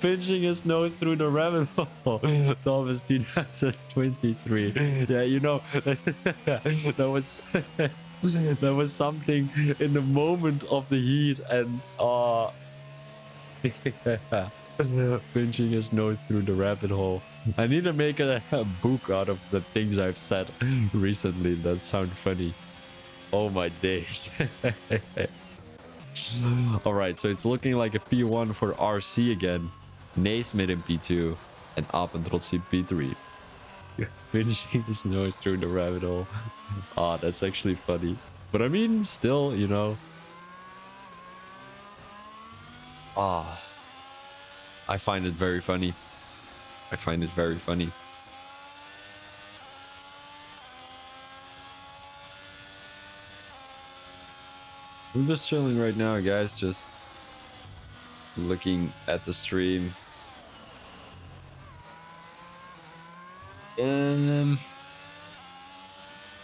Pinching his nose through the rabbit hole. Thomas 2023. Yeah, you know, that was that was something in the moment of the heat, and pinching his nose through the rabbit hole. I need to make a book out of the things I've said recently that sound funny. Oh my days. All right, so it's looking like a P1 for RC again. Naismith in P2 and Appentrotz in P3. Finishing his nose through the rabbit hole. Ah, that's actually funny. But I mean, still, you know. Ah, I find it very funny. I find it very funny. I'm just chilling right now, guys. Just looking at the stream.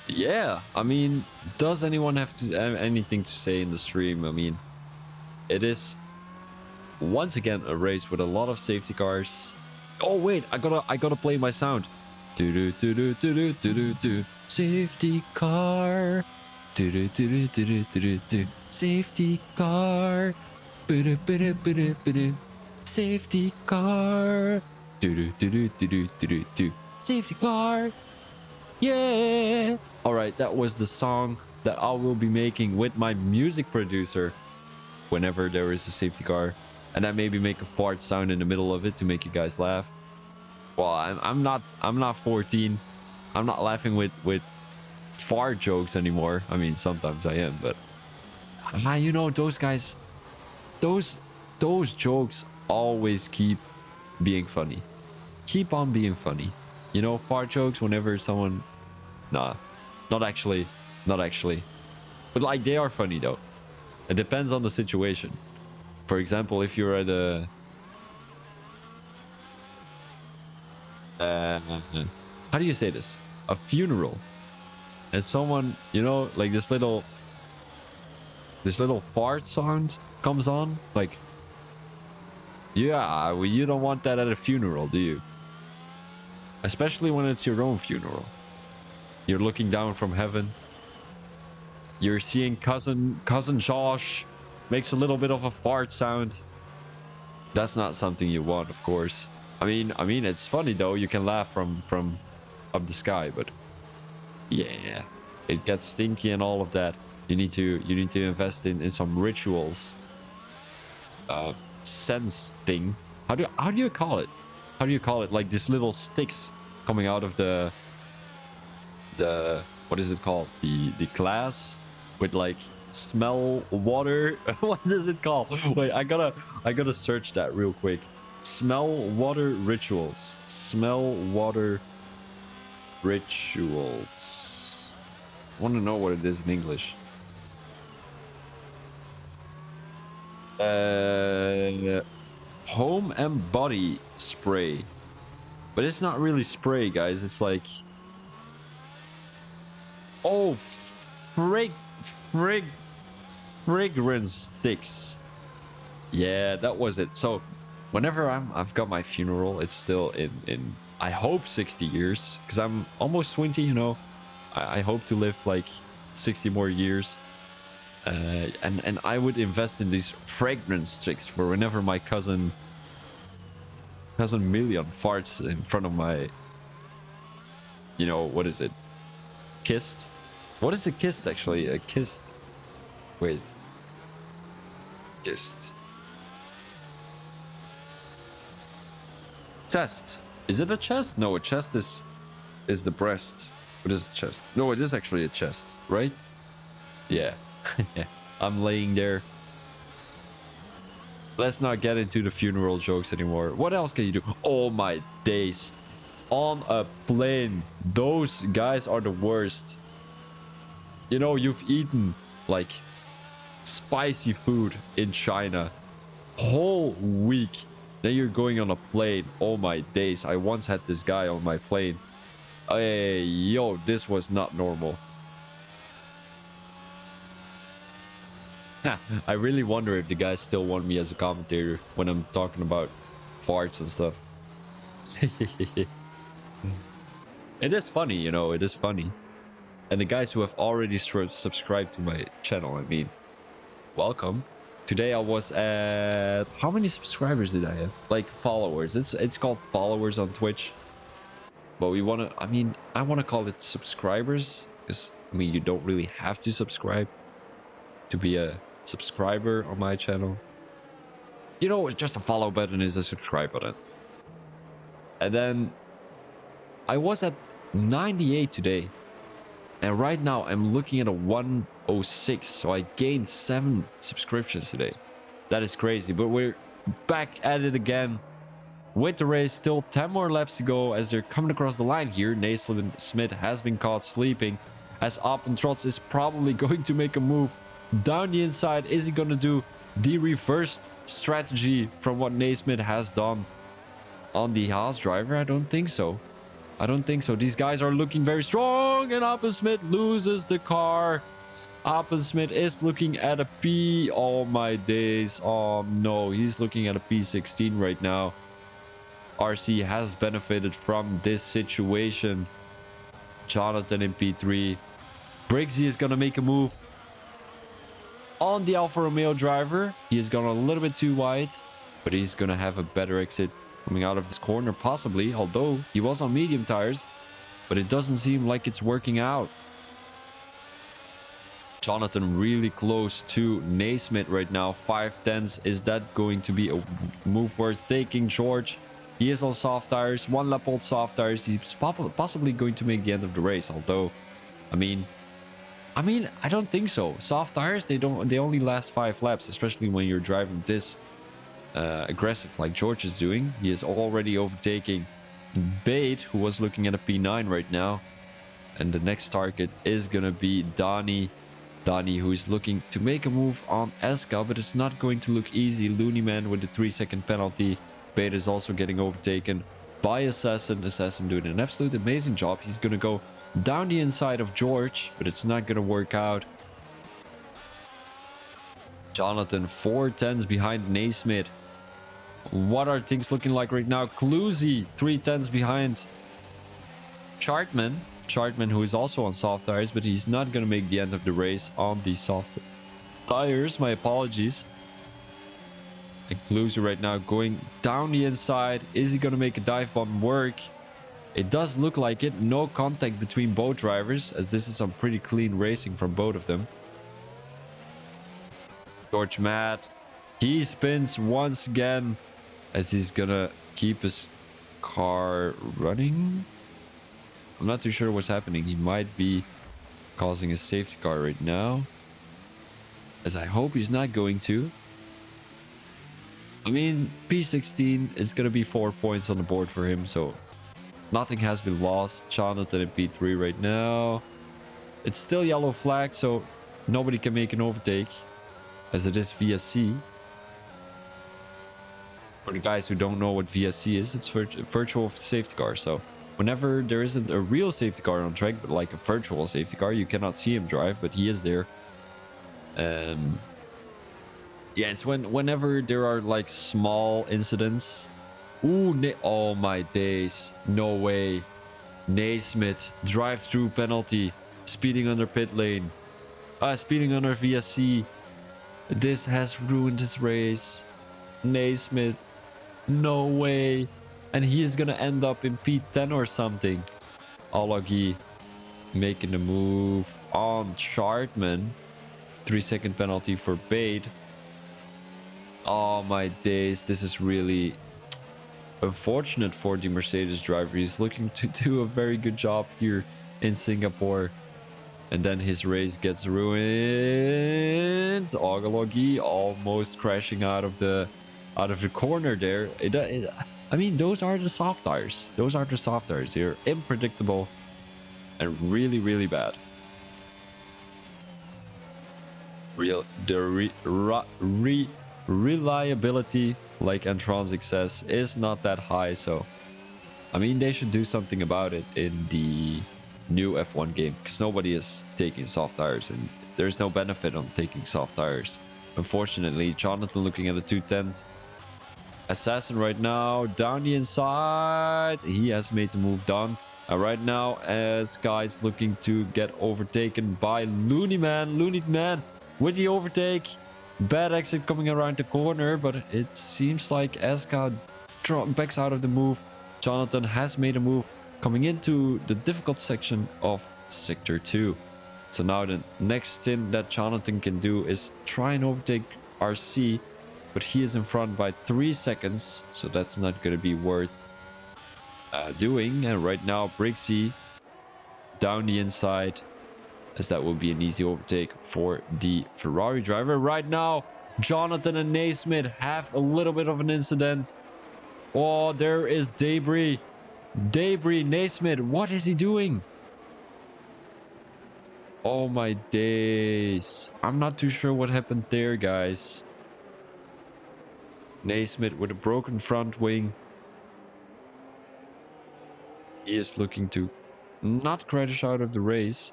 Yeah, I mean, does anyone have to have anything to say in the stream? I mean, it is once again a race with a lot of safety cars. Oh wait, I gotta play my sound. Do do do do do do do do do. Safety car. Do do do do do do do do do. Safety car. Do do do do do do do. Safety car. Do do do do do do do do do. Safety car. Yeah. All right, that was the song that I will be making with my music producer whenever there is a safety car, and I maybe make a fart sound in the middle of it to make you guys laugh. Well, I'm not 14. I'm not laughing with fart jokes anymore. I mean, sometimes I am, but you know, those guys, those jokes always keep being funny. Keep on being funny. You know, fart jokes whenever someone, nah, not actually, not actually, but like they are funny though. It depends on the situation. For example, if you're at a how do you say this? A funeral, and someone, you know, like this little fart sound comes on, like, yeah, well, you don't want that at a funeral, do you? Especially when it's your own funeral. You're looking down from heaven. You're seeing cousin Josh makes a little bit of a fart sound. That's not something you want, of course. I mean, it's funny though. You can laugh from up the sky, but yeah, it gets stinky and all of that. You need to invest in some rituals. Sense thing. How do you call it? How do you call it? Like these little sticks coming out of the what is it called? The glass with like smell water. What is it called? Wait, I gotta search that real quick. Smell water rituals. Smell water rituals. I want to know what it is in English. Home and body spray, but it's not really spray, guys. It's like, oh, fragrance sticks. Yeah, that was it. So whenever I've got my funeral, it's still in I hope 60 years, because I'm almost 20, you know. I hope to live like 60 more years. And I would invest in these fragrance sticks for whenever my cousin Million farts in front of my, you know, what is it? Kissed? What is a kissed actually? A kissed. Wait. Kissed. Chest. Is it a chest? No, a chest is the breast. What is a chest? No, it is actually a chest, right? Yeah. Yeah. I'm laying there. Let's not get into the funeral jokes anymore. What else can you do? Oh my days. On a plane. Those guys are the worst. You know, you've eaten like spicy food in China whole week. Then you're going on a plane. Oh my days. I once had this guy on my plane. Hey, yo, this was not normal. I really wonder if the guys still want me as a commentator when I'm talking about farts and stuff. It is funny, you know, it is funny. And the guys who have already subscribed to my channel, I mean, welcome. Today I was at, how many subscribers did I have? Like followers. It's called followers on Twitch. But we want to, I mean, I want to call it subscribers, because I mean, you don't really have to subscribe to be a subscriber on my channel. You know, it's just a follow button is a subscribe button. And then I was at 98 today. And right now I'm looking at a 106. So I gained 7 subscriptions today. That is crazy. But we're back at it again with the race. Still 10 more laps to go as they're coming across the line here. Naismith has been caught sleeping as Appentrotz is probably going to make a move down the inside. Is he going to do the reversed strategy from what Naismith has done on the Haas driver? I don't think so. I don't think so. These guys are looking very strong, and Appensmith loses the car. Appensmith is looking at a P. Oh my days. Oh no, he's looking at a P16 right now. RC has benefited from this situation. Jonathan in P3. Briggsy is going to make a move on the Alfa Romeo driver. He has gone a little bit too wide, but he's going to have a better exit coming out of this corner, possibly, although he was on medium tires, but it doesn't seem like it's working out. Jonathan really close to Naismith right now. 5/10. Is that going to be a move worth taking? George, he is on soft tires, 1 lap old soft tires. He's possibly going to make the end of the race, although I mean I don't think so. Soft tires, they only last 5 laps, especially when you're driving this aggressive like George is doing. He is already overtaking Bate, who was looking at a P9 right now, and the next target is gonna be Donnie, who is looking to make a move on Eska, but it's not going to look easy. Looney Man with the 3-second penalty. Bate is also getting overtaken by Assassin doing an absolute amazing job. He's gonna go down the inside of George, but it's not gonna work out. Jonathan 4/10 behind Naismith. What are things looking like right now? Cluzy 3/10 behind Chartman, who is also on soft tires, but he's not going to make the end of the race on the soft tires. My apologies. And Cluzy right now going down the inside. Is he going to make a dive bomb work? It does look like it. No contact between both drivers, as this is some pretty clean racing from both of them. George Matt, he spins once again as he's gonna keep his car running. I'm not too sure what's happening. He might be causing a safety car right now, as I hope he's not going to. I mean, P16 is gonna be 4 points on the board for him, so nothing has been lost. Jonathan in P3 right now. It's still yellow flag, so nobody can make an overtake, as it is VSC. For the guys who don't know what VSC is, it's virtual safety car. So whenever there isn't a real safety car on track, but like a virtual safety car, you cannot see him drive, but he is there. Yeah, it's whenever there are like small incidents. Ooh, oh my days. No way. Naismith, drive-through penalty, speeding under pit lane. Speeding under VSC. This has ruined his race. Naismith, no way. And he is gonna end up in P10 or something. Alagi making the move on Chartman. 3-second penalty for Bate. Oh my days, this is really unfortunate for the Mercedes driver. He's looking to do a very good job here in Singapore, and then his race gets ruined. Ogalogi almost crashing out of the corner there. I mean, those are the soft tires. Those are the soft tires. They're unpredictable and really, really bad. Reliability, like Antronzik says, is not that high. So, I mean, they should do something about it in the new F1 game, because nobody is taking soft tires, and there's no benefit on taking soft tires. Unfortunately, Jonathan looking at a 210. Assassin right now down the inside. He has made the move down. Right now, as guys looking to get overtaken by Looney Man. Looney Man with the overtake. Bad exit coming around the corner, but it seems like Eska backs out of the move. Jonathan has made a move coming into the difficult section of Sector 2. So now the next thing that Jonathan can do is try and overtake RC, but he is in front by 3 seconds, so that's not going to be worth doing. And right now, Briggsy down the inside. as that will be an easy overtake for the Ferrari driver. Right now, Jonathan and Naismith have a little bit of an incident. Oh, there is Debris. Naismith, what is he doing? Oh my days. I'm not too sure what happened there, guys. Naismith with a broken front wing. He is looking to not crash out of the race,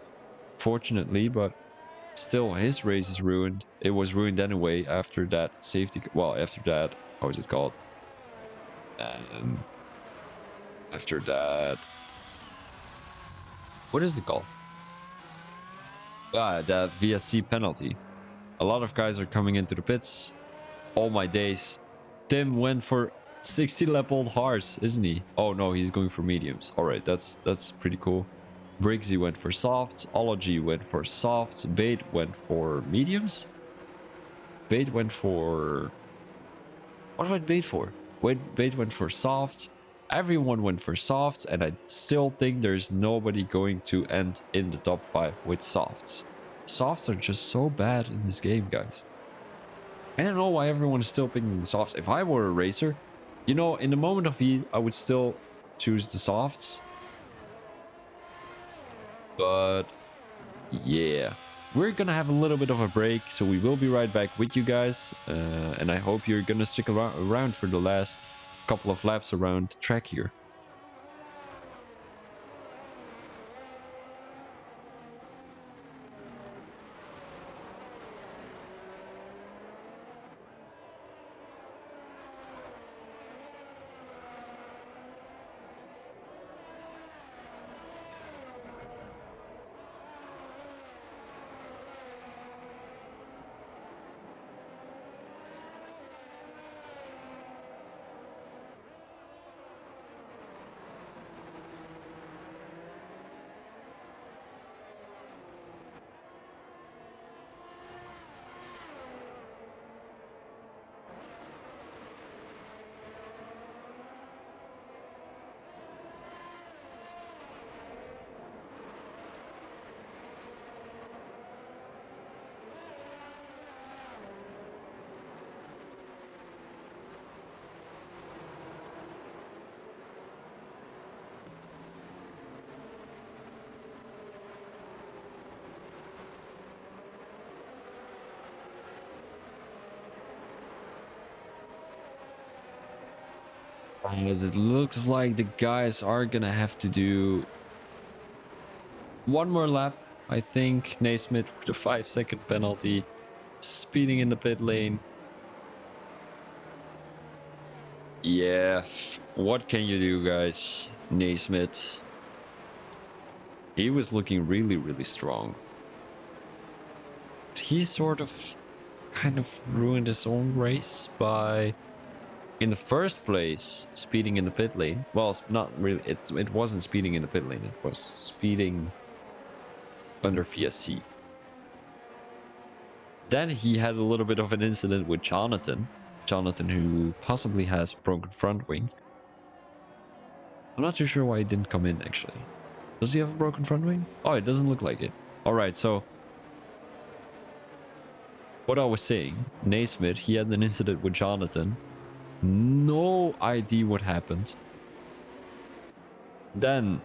fortunately, but still his race is ruined. It was ruined anyway after that safety, well, after that, how is it called? After that, what is it called? That VSC penalty. A lot of guys are coming into the pits. Oh my days. Tim went for 60 lap old hards, isn't he? Oh no, he's going for mediums. All right, that's pretty cool. Briggsy went for softs. Ology went for softs. Bait went for mediums. Bait went for... What went Bait for? Bait went for softs. Everyone went for softs, and I still think there's nobody going to end in the top 5 with softs. Softs are just so bad in this game, guys. I don't know why everyone is still picking the softs. If I were a racer, you know, in the moment of heat, I would still choose the softs. But yeah, we're gonna have a little bit of a break, so we will be right back with you guys. And I hope you're gonna stick around for the last couple of laps around the track here. As it looks like the guys are gonna have to do one more lap. I think Naismith with a 5-second penalty, speeding in the pit lane. Yeah, what can you do, guys? Naismith, he was looking really strong. He sort of kind of ruined his own race by, in the first place, speeding in the pit lane. Well, it's not really, it wasn't speeding in the pit lane, it was speeding under VSC. Then he had a little bit of an incident with Jonathan, who possibly has broken front wing. I'm not too sure why he didn't come in, actually. Does he have a broken front wing? Oh, it doesn't look like it. All right, so what I was saying, Naismith, he had an incident with Jonathan. No idea what happened. Then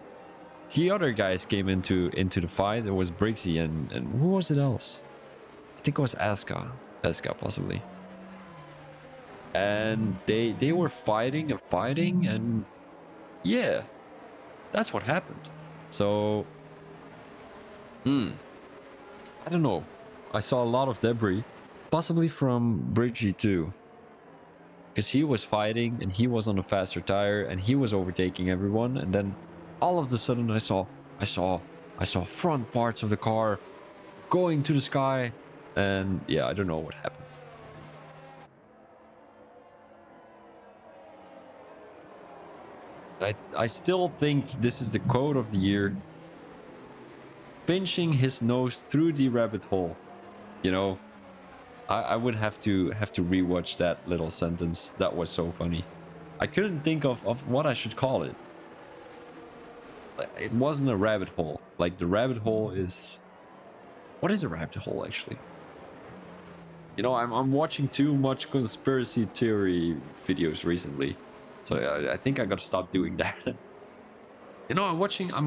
the other guys came into the fight. There was Briggsy and who was it else? I think it was Aska possibly. And they were fighting and yeah, that's what happened. So I don't know. I saw a lot of debris, possibly from Briggsy too, because he was fighting and he was on a faster tire and he was overtaking everyone. And then all of a sudden I saw front parts of the car going to the sky, and yeah, I don't know what happened. I still think this is the quote of the year: pinching his nose through the rabbit hole. You know, I would have to rewatch that little sentence. That was so funny. I couldn't think of what I should call it. It wasn't a rabbit hole. Like, the rabbit hole is What is a rabbit hole, actually? You know, I'm watching too much conspiracy theory videos recently, so I think I gotta stop doing that. You know, I'm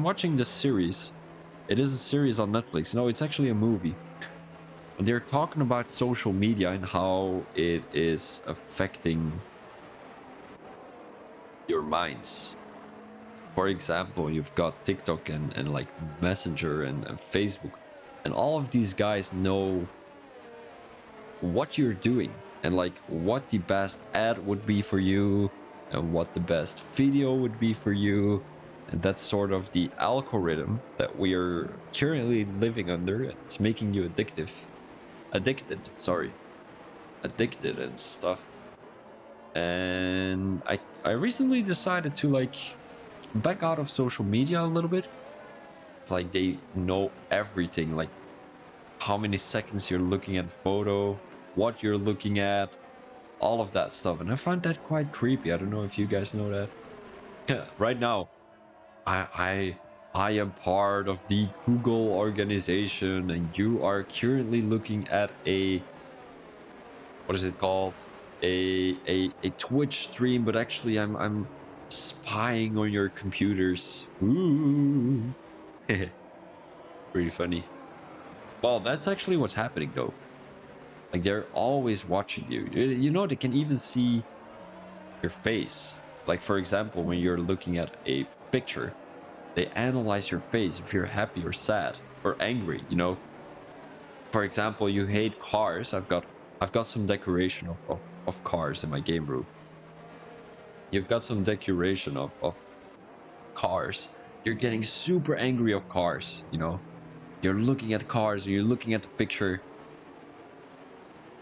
watching this series. It is a series on Netflix. No, it's actually a movie. And they're talking about social media and how it is affecting your minds. For example, you've got TikTok and like Messenger and Facebook, and all of these guys know what you're doing and like what the best ad would be for you and what the best video would be for you. And that's sort of the algorithm that we are currently living under. It's making you addicted and stuff. And I recently decided to like back out of social media a little bit. It's like they know everything, like how many seconds you're looking at a photo, what you're looking at, all of that stuff. And I find that quite creepy. I don't know if you guys know that. Right now, I am part of the Google organization, and you are currently looking at a, what is it called? A Twitch stream, but actually I'm spying on your computers. Ooh. Pretty funny. Well, that's actually what's happening though. Like they're always watching you. You know, they can even see your face. Like for example, when you're looking at a picture, they analyze your face if you're happy or sad or angry, you know. For example, you hate cars. I've got some decoration of cars in my game room. You've got some decoration of cars. You're getting super angry of cars, you know. You're looking at cars, you're looking at the picture.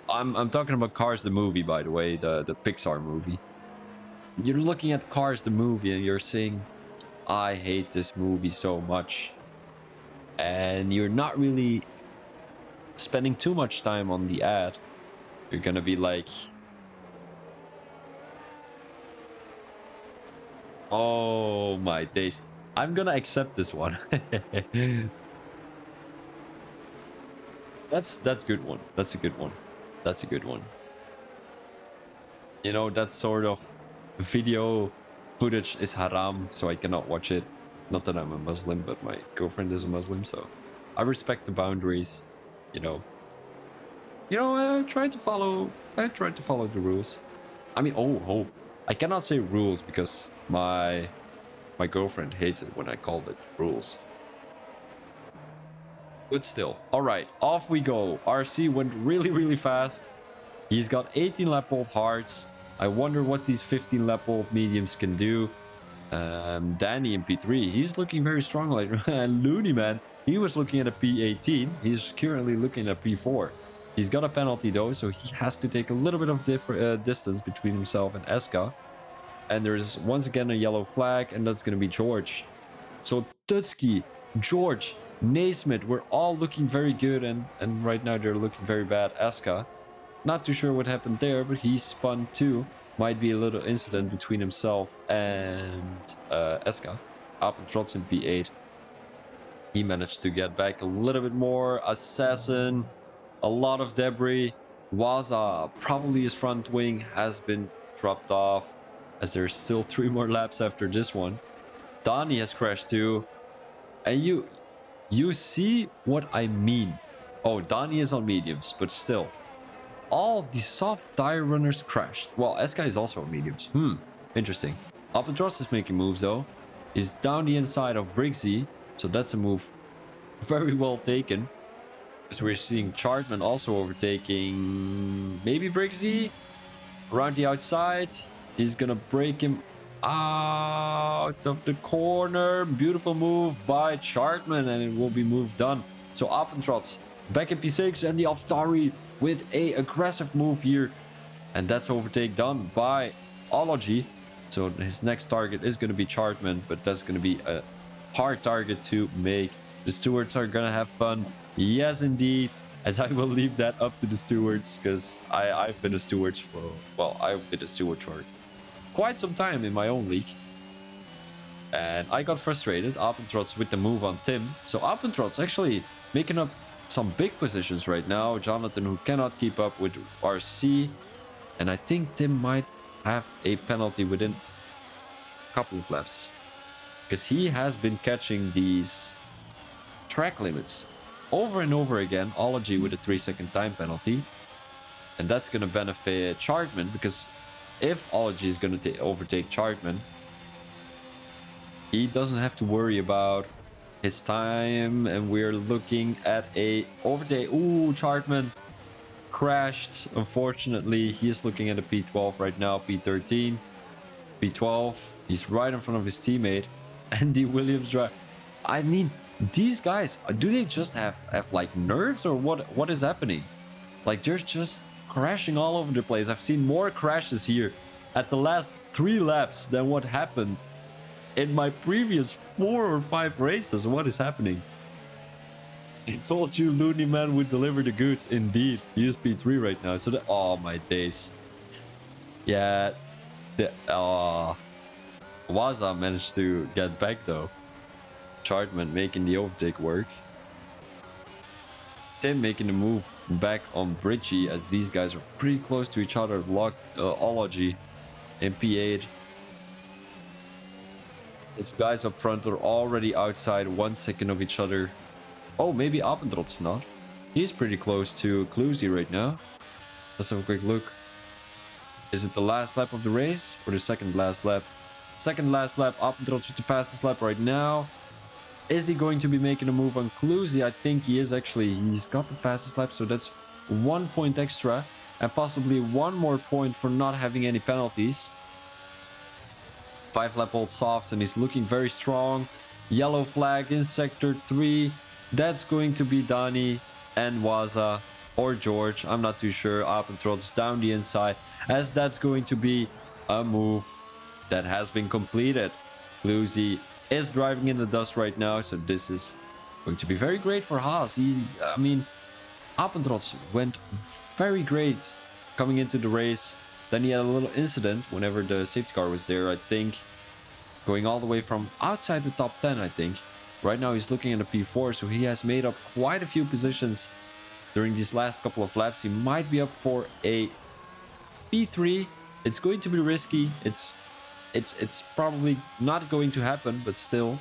I'm talking about Cars the movie, by the way, the Pixar movie. You're looking at Cars the movie and you're saying, I hate this movie so much. And you're not really spending too much time on the ad. You're gonna be like, oh my days. I'm gonna accept this one. That's good one. That's a good one. That's a good one. You know, that sort of video footage is haram, so I cannot watch it. Not that I'm a Muslim, but my girlfriend is a Muslim, so I respect the boundaries. You know. I try to follow the rules. I mean, I cannot say rules because my girlfriend hates it when I call it rules. But still, all right, off we go. RC went really, really fast. He's got 18 Leopold hearts. I wonder what these 15 Leopold mediums can do. Danny in P3, he's looking very strong. Like and Looney Man, he was looking at a P18. He's currently looking at P4. He's got a penalty though, so he has to take a little bit of distance between himself and Eska. And there's once again a yellow flag, and that's going to be George. So Tutsky, George, Naismith, we're all looking very good, and right now they're looking very bad. Eska, not too sure what happened there, but he spun too. Might be a little incident between himself and Eska. Apentrots in P8. He managed to get back a little bit more. Assassin, a lot of debris. Waza, probably his front wing has been dropped off, as there's still 3 more laps after this one. Donnie has crashed too. And you see what I mean. Oh, Donnie is on mediums, but still. All the soft tire runners crashed. Well, Eska is also on mediums. Interesting. Alpatros is making moves though. He's down the inside of Briggsy, so that's a move very well taken. Because we're seeing Chartman also overtaking maybe Briggsy around the outside. He's gonna break him out of the corner. Beautiful move by Chartman, and it will be move done. So Appentrots back in P6, and the Aftari with a aggressive move here, and that's overtake done by Ology. So his next target is going to be Chartman, but that's going to be a hard target to make. The stewards are going to have fun. Yes, indeed. As I will leave that up to the stewards, because I've been a steward for, well, I've been a steward for quite some time in my own league. And I got frustrated. Appentrots with the move on Tim. So Appentrots actually making up some big positions right now. Jonathan, who cannot keep up with RC. And I think Tim might have a penalty within a couple of laps. Because he has been catching these track limits over and over again. Ology with a 3-second time penalty. And that's going to benefit Chartman, because if Ology is going to overtake Chartman, he doesn't have to worry about his time. And we're looking at a overtake. Ooh, Chartman crashed. Unfortunately, he is looking at a P12 right now, P13, P12. He's right in front of his teammate, Andy Williams. Drive. I mean, these guys, do they just have like nerves, or what is happening? Like, they're just crashing all over the place. I've seen more crashes here at the last 3 laps than what happened in my previous 4 or 5 races. What is happening? I told you Looney Man would deliver the goods. Indeed. He is P3 right now. So oh my days. Yeah. Waza managed to get back though. Chartman making the overtake work. Tim making the move back on Bridgie, as these guys are pretty close to each other. Ology and P8. These guys up front are already outside 1 second of each other. Oh, maybe Appentrot's not. He's pretty close to Cluzy right now. Let's have a quick look. Is it the last lap of the race or the second last lap? Second last lap. Appentrot's with the fastest lap right now. Is he going to be making a move on Cluzy? I think he is actually. He's got the fastest lap, so that's 1 point extra. And possibly 1 more point for not having any penalties. 5 lap old soft, and he's looking very strong. Yellow flag in sector 3. That's going to be Dani and Waza or George. I'm not too sure. Appentrot's down the inside, as that's going to be a move that has been completed. Cluzy is driving in the dust right now, so this is going to be very great for Haas. I mean, Appentrot's went very great coming into the race. Then he had a little incident whenever the safety car was there, I think. Going all the way from outside the top 10, I think. Right now he's looking at a P4, so he has made up quite a few positions during these last couple of laps. He might be up for a P3. It's going to be risky. It's probably not going to happen, but still,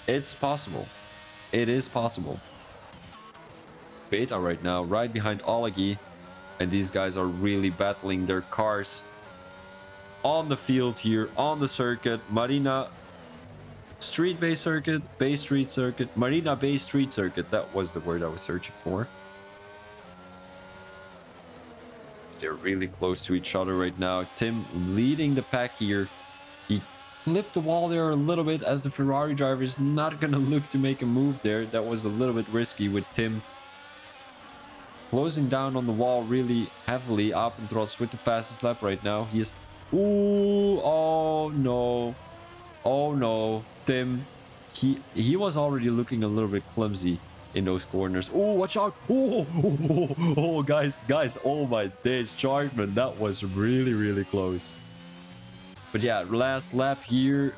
it's possible. It is possible. Beta right now, right behind Olagi, and these guys are really battling their cars on the field here, on the circuit. Marina Street Bay Circuit, Bay Street Circuit, Marina Bay Street Circuit. That was the word I was searching for. They're really close to each other right now. Tim leading the pack here. He flipped the wall there a little bit, as the Ferrari driver is not going to look to make a move there. That was a little bit risky with Tim closing down on the wall really heavily. Appentrot's with the fastest lap right now. He is... Ooh, oh no. Oh no. Tim, he was already looking a little bit clumsy in those corners. Oh, watch out. Oh, guys, oh my days. Chartman, that was really close. But yeah, last lap here.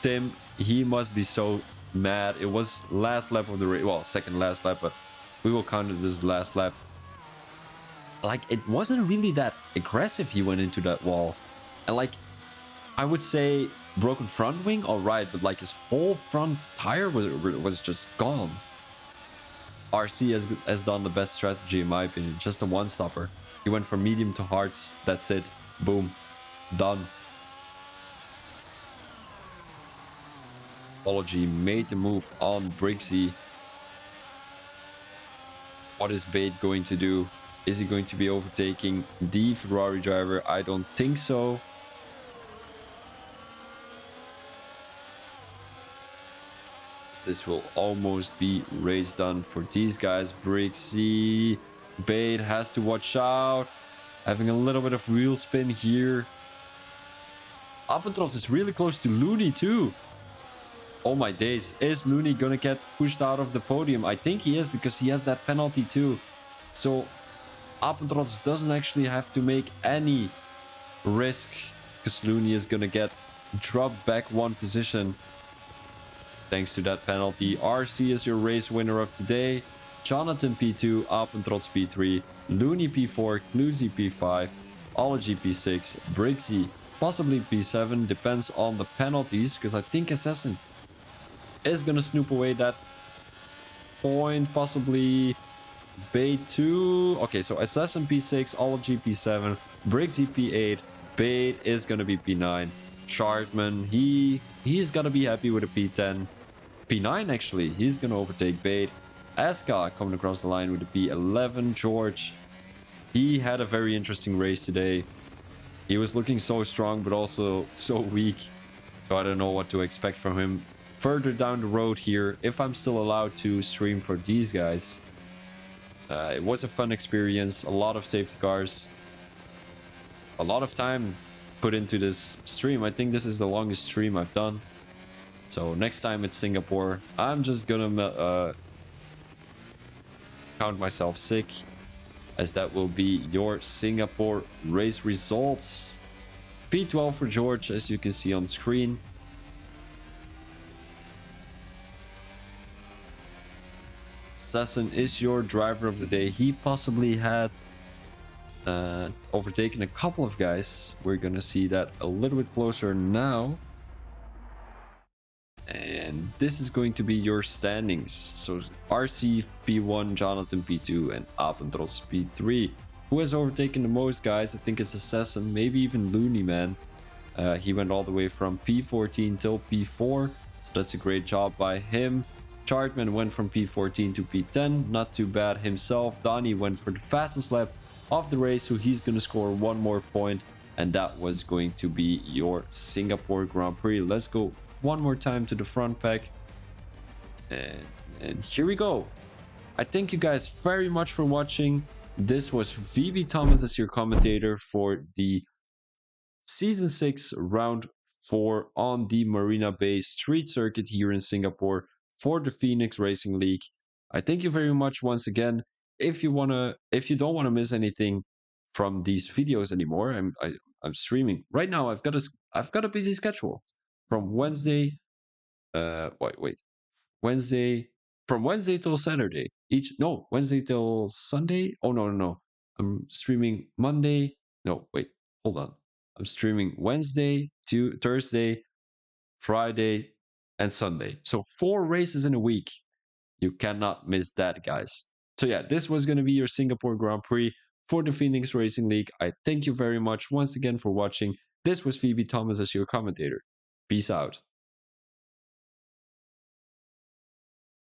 Tim, he must be so mad. It was last lap of the race. Well, second last lap, but we will count it as last lap. Like, it wasn't really that aggressive. He went into that wall. And like, I would say broken front wing, all right, but like his whole front tire was just gone. RC has done the best strategy in my opinion. Just a one stopper. He went from medium to hard. That's it. Boom. Done. Ology made the move on Briggsy. What is Bate going to do? Is he going to be overtaking the Ferrari driver? I don't think so. This will almost be race done for these guys. Briggsy, Bate has to watch out. Having a little bit of wheel spin here. Appentrot's is really close to Looney too. Oh my days. Is Looney gonna get pushed out of the podium? I think he is, because he has that penalty too. So Appentrot's doesn't actually have to make any risk, because Looney is gonna get dropped back one position. Thanks to that penalty, RC is your race winner of today. Jonathan P2, Apentrots P3, Looney P4, Cluzy P5, Ology P6, Brixie, possibly P7, depends on the penalties, because I think Assassin is going to snoop away that point, possibly Bait 2. Okay, so Assassin P6, Ology P7, Brixie P8, Bait is going to be P9. Chartman, he's going to be happy with a P10. P9 actually, he's going to overtake Bait. Aska coming across the line with a P11. George, he had a very interesting race today. He was looking so strong, but also so weak. So I don't know what to expect from him further down the road here, if I'm still allowed to stream for these guys. It was a fun experience, a lot of safety cars, a lot of time put into this stream. I think this is the longest stream I've done. So next time it's Singapore, I'm just gonna count myself sick, as that will be your Singapore race results. P12 for George, as you can see on screen. Assassin is your driver of the day. He possibly had overtaken a couple of guys. We're gonna see that a little bit closer now. And this is going to be your standings. So RC P1, Jonathan P2, and Apentros P3. Who has overtaken the most guys? I think it's Assassin, maybe even Looney Man. He went all the way from P14 till P4. So that's a great job by him. Chartman went from P14 to P10. Not too bad himself. Donnie went for the fastest lap of the race, so he's going to score one more point. And that was going to be your Singapore Grand Prix. Let's go one more time to the front pack. And here we go. I thank you guys very much for watching. This was VB Thomas as your commentator for the Season 6 Round 4 on the Marina Bay Street Circuit here in Singapore for the Phoenix Racing League. I thank you very much once again. If you don't want to miss anything from these videos anymore, I'm streaming right now. I've got a busy schedule from Wednesday. Wait. Wednesday from Wednesday till Saturday. Wednesday till Sunday. Oh no. I'm streaming Monday. No, wait, hold on. I'm streaming Wednesday to Thursday, Friday, and Sunday. So 4 races in a week. You cannot miss that, guys. So yeah, this was going to be your Singapore Grand Prix for the Phoenix Racing League. I thank you very much once again for watching. This was Phoebe Thomas as your commentator. Peace out.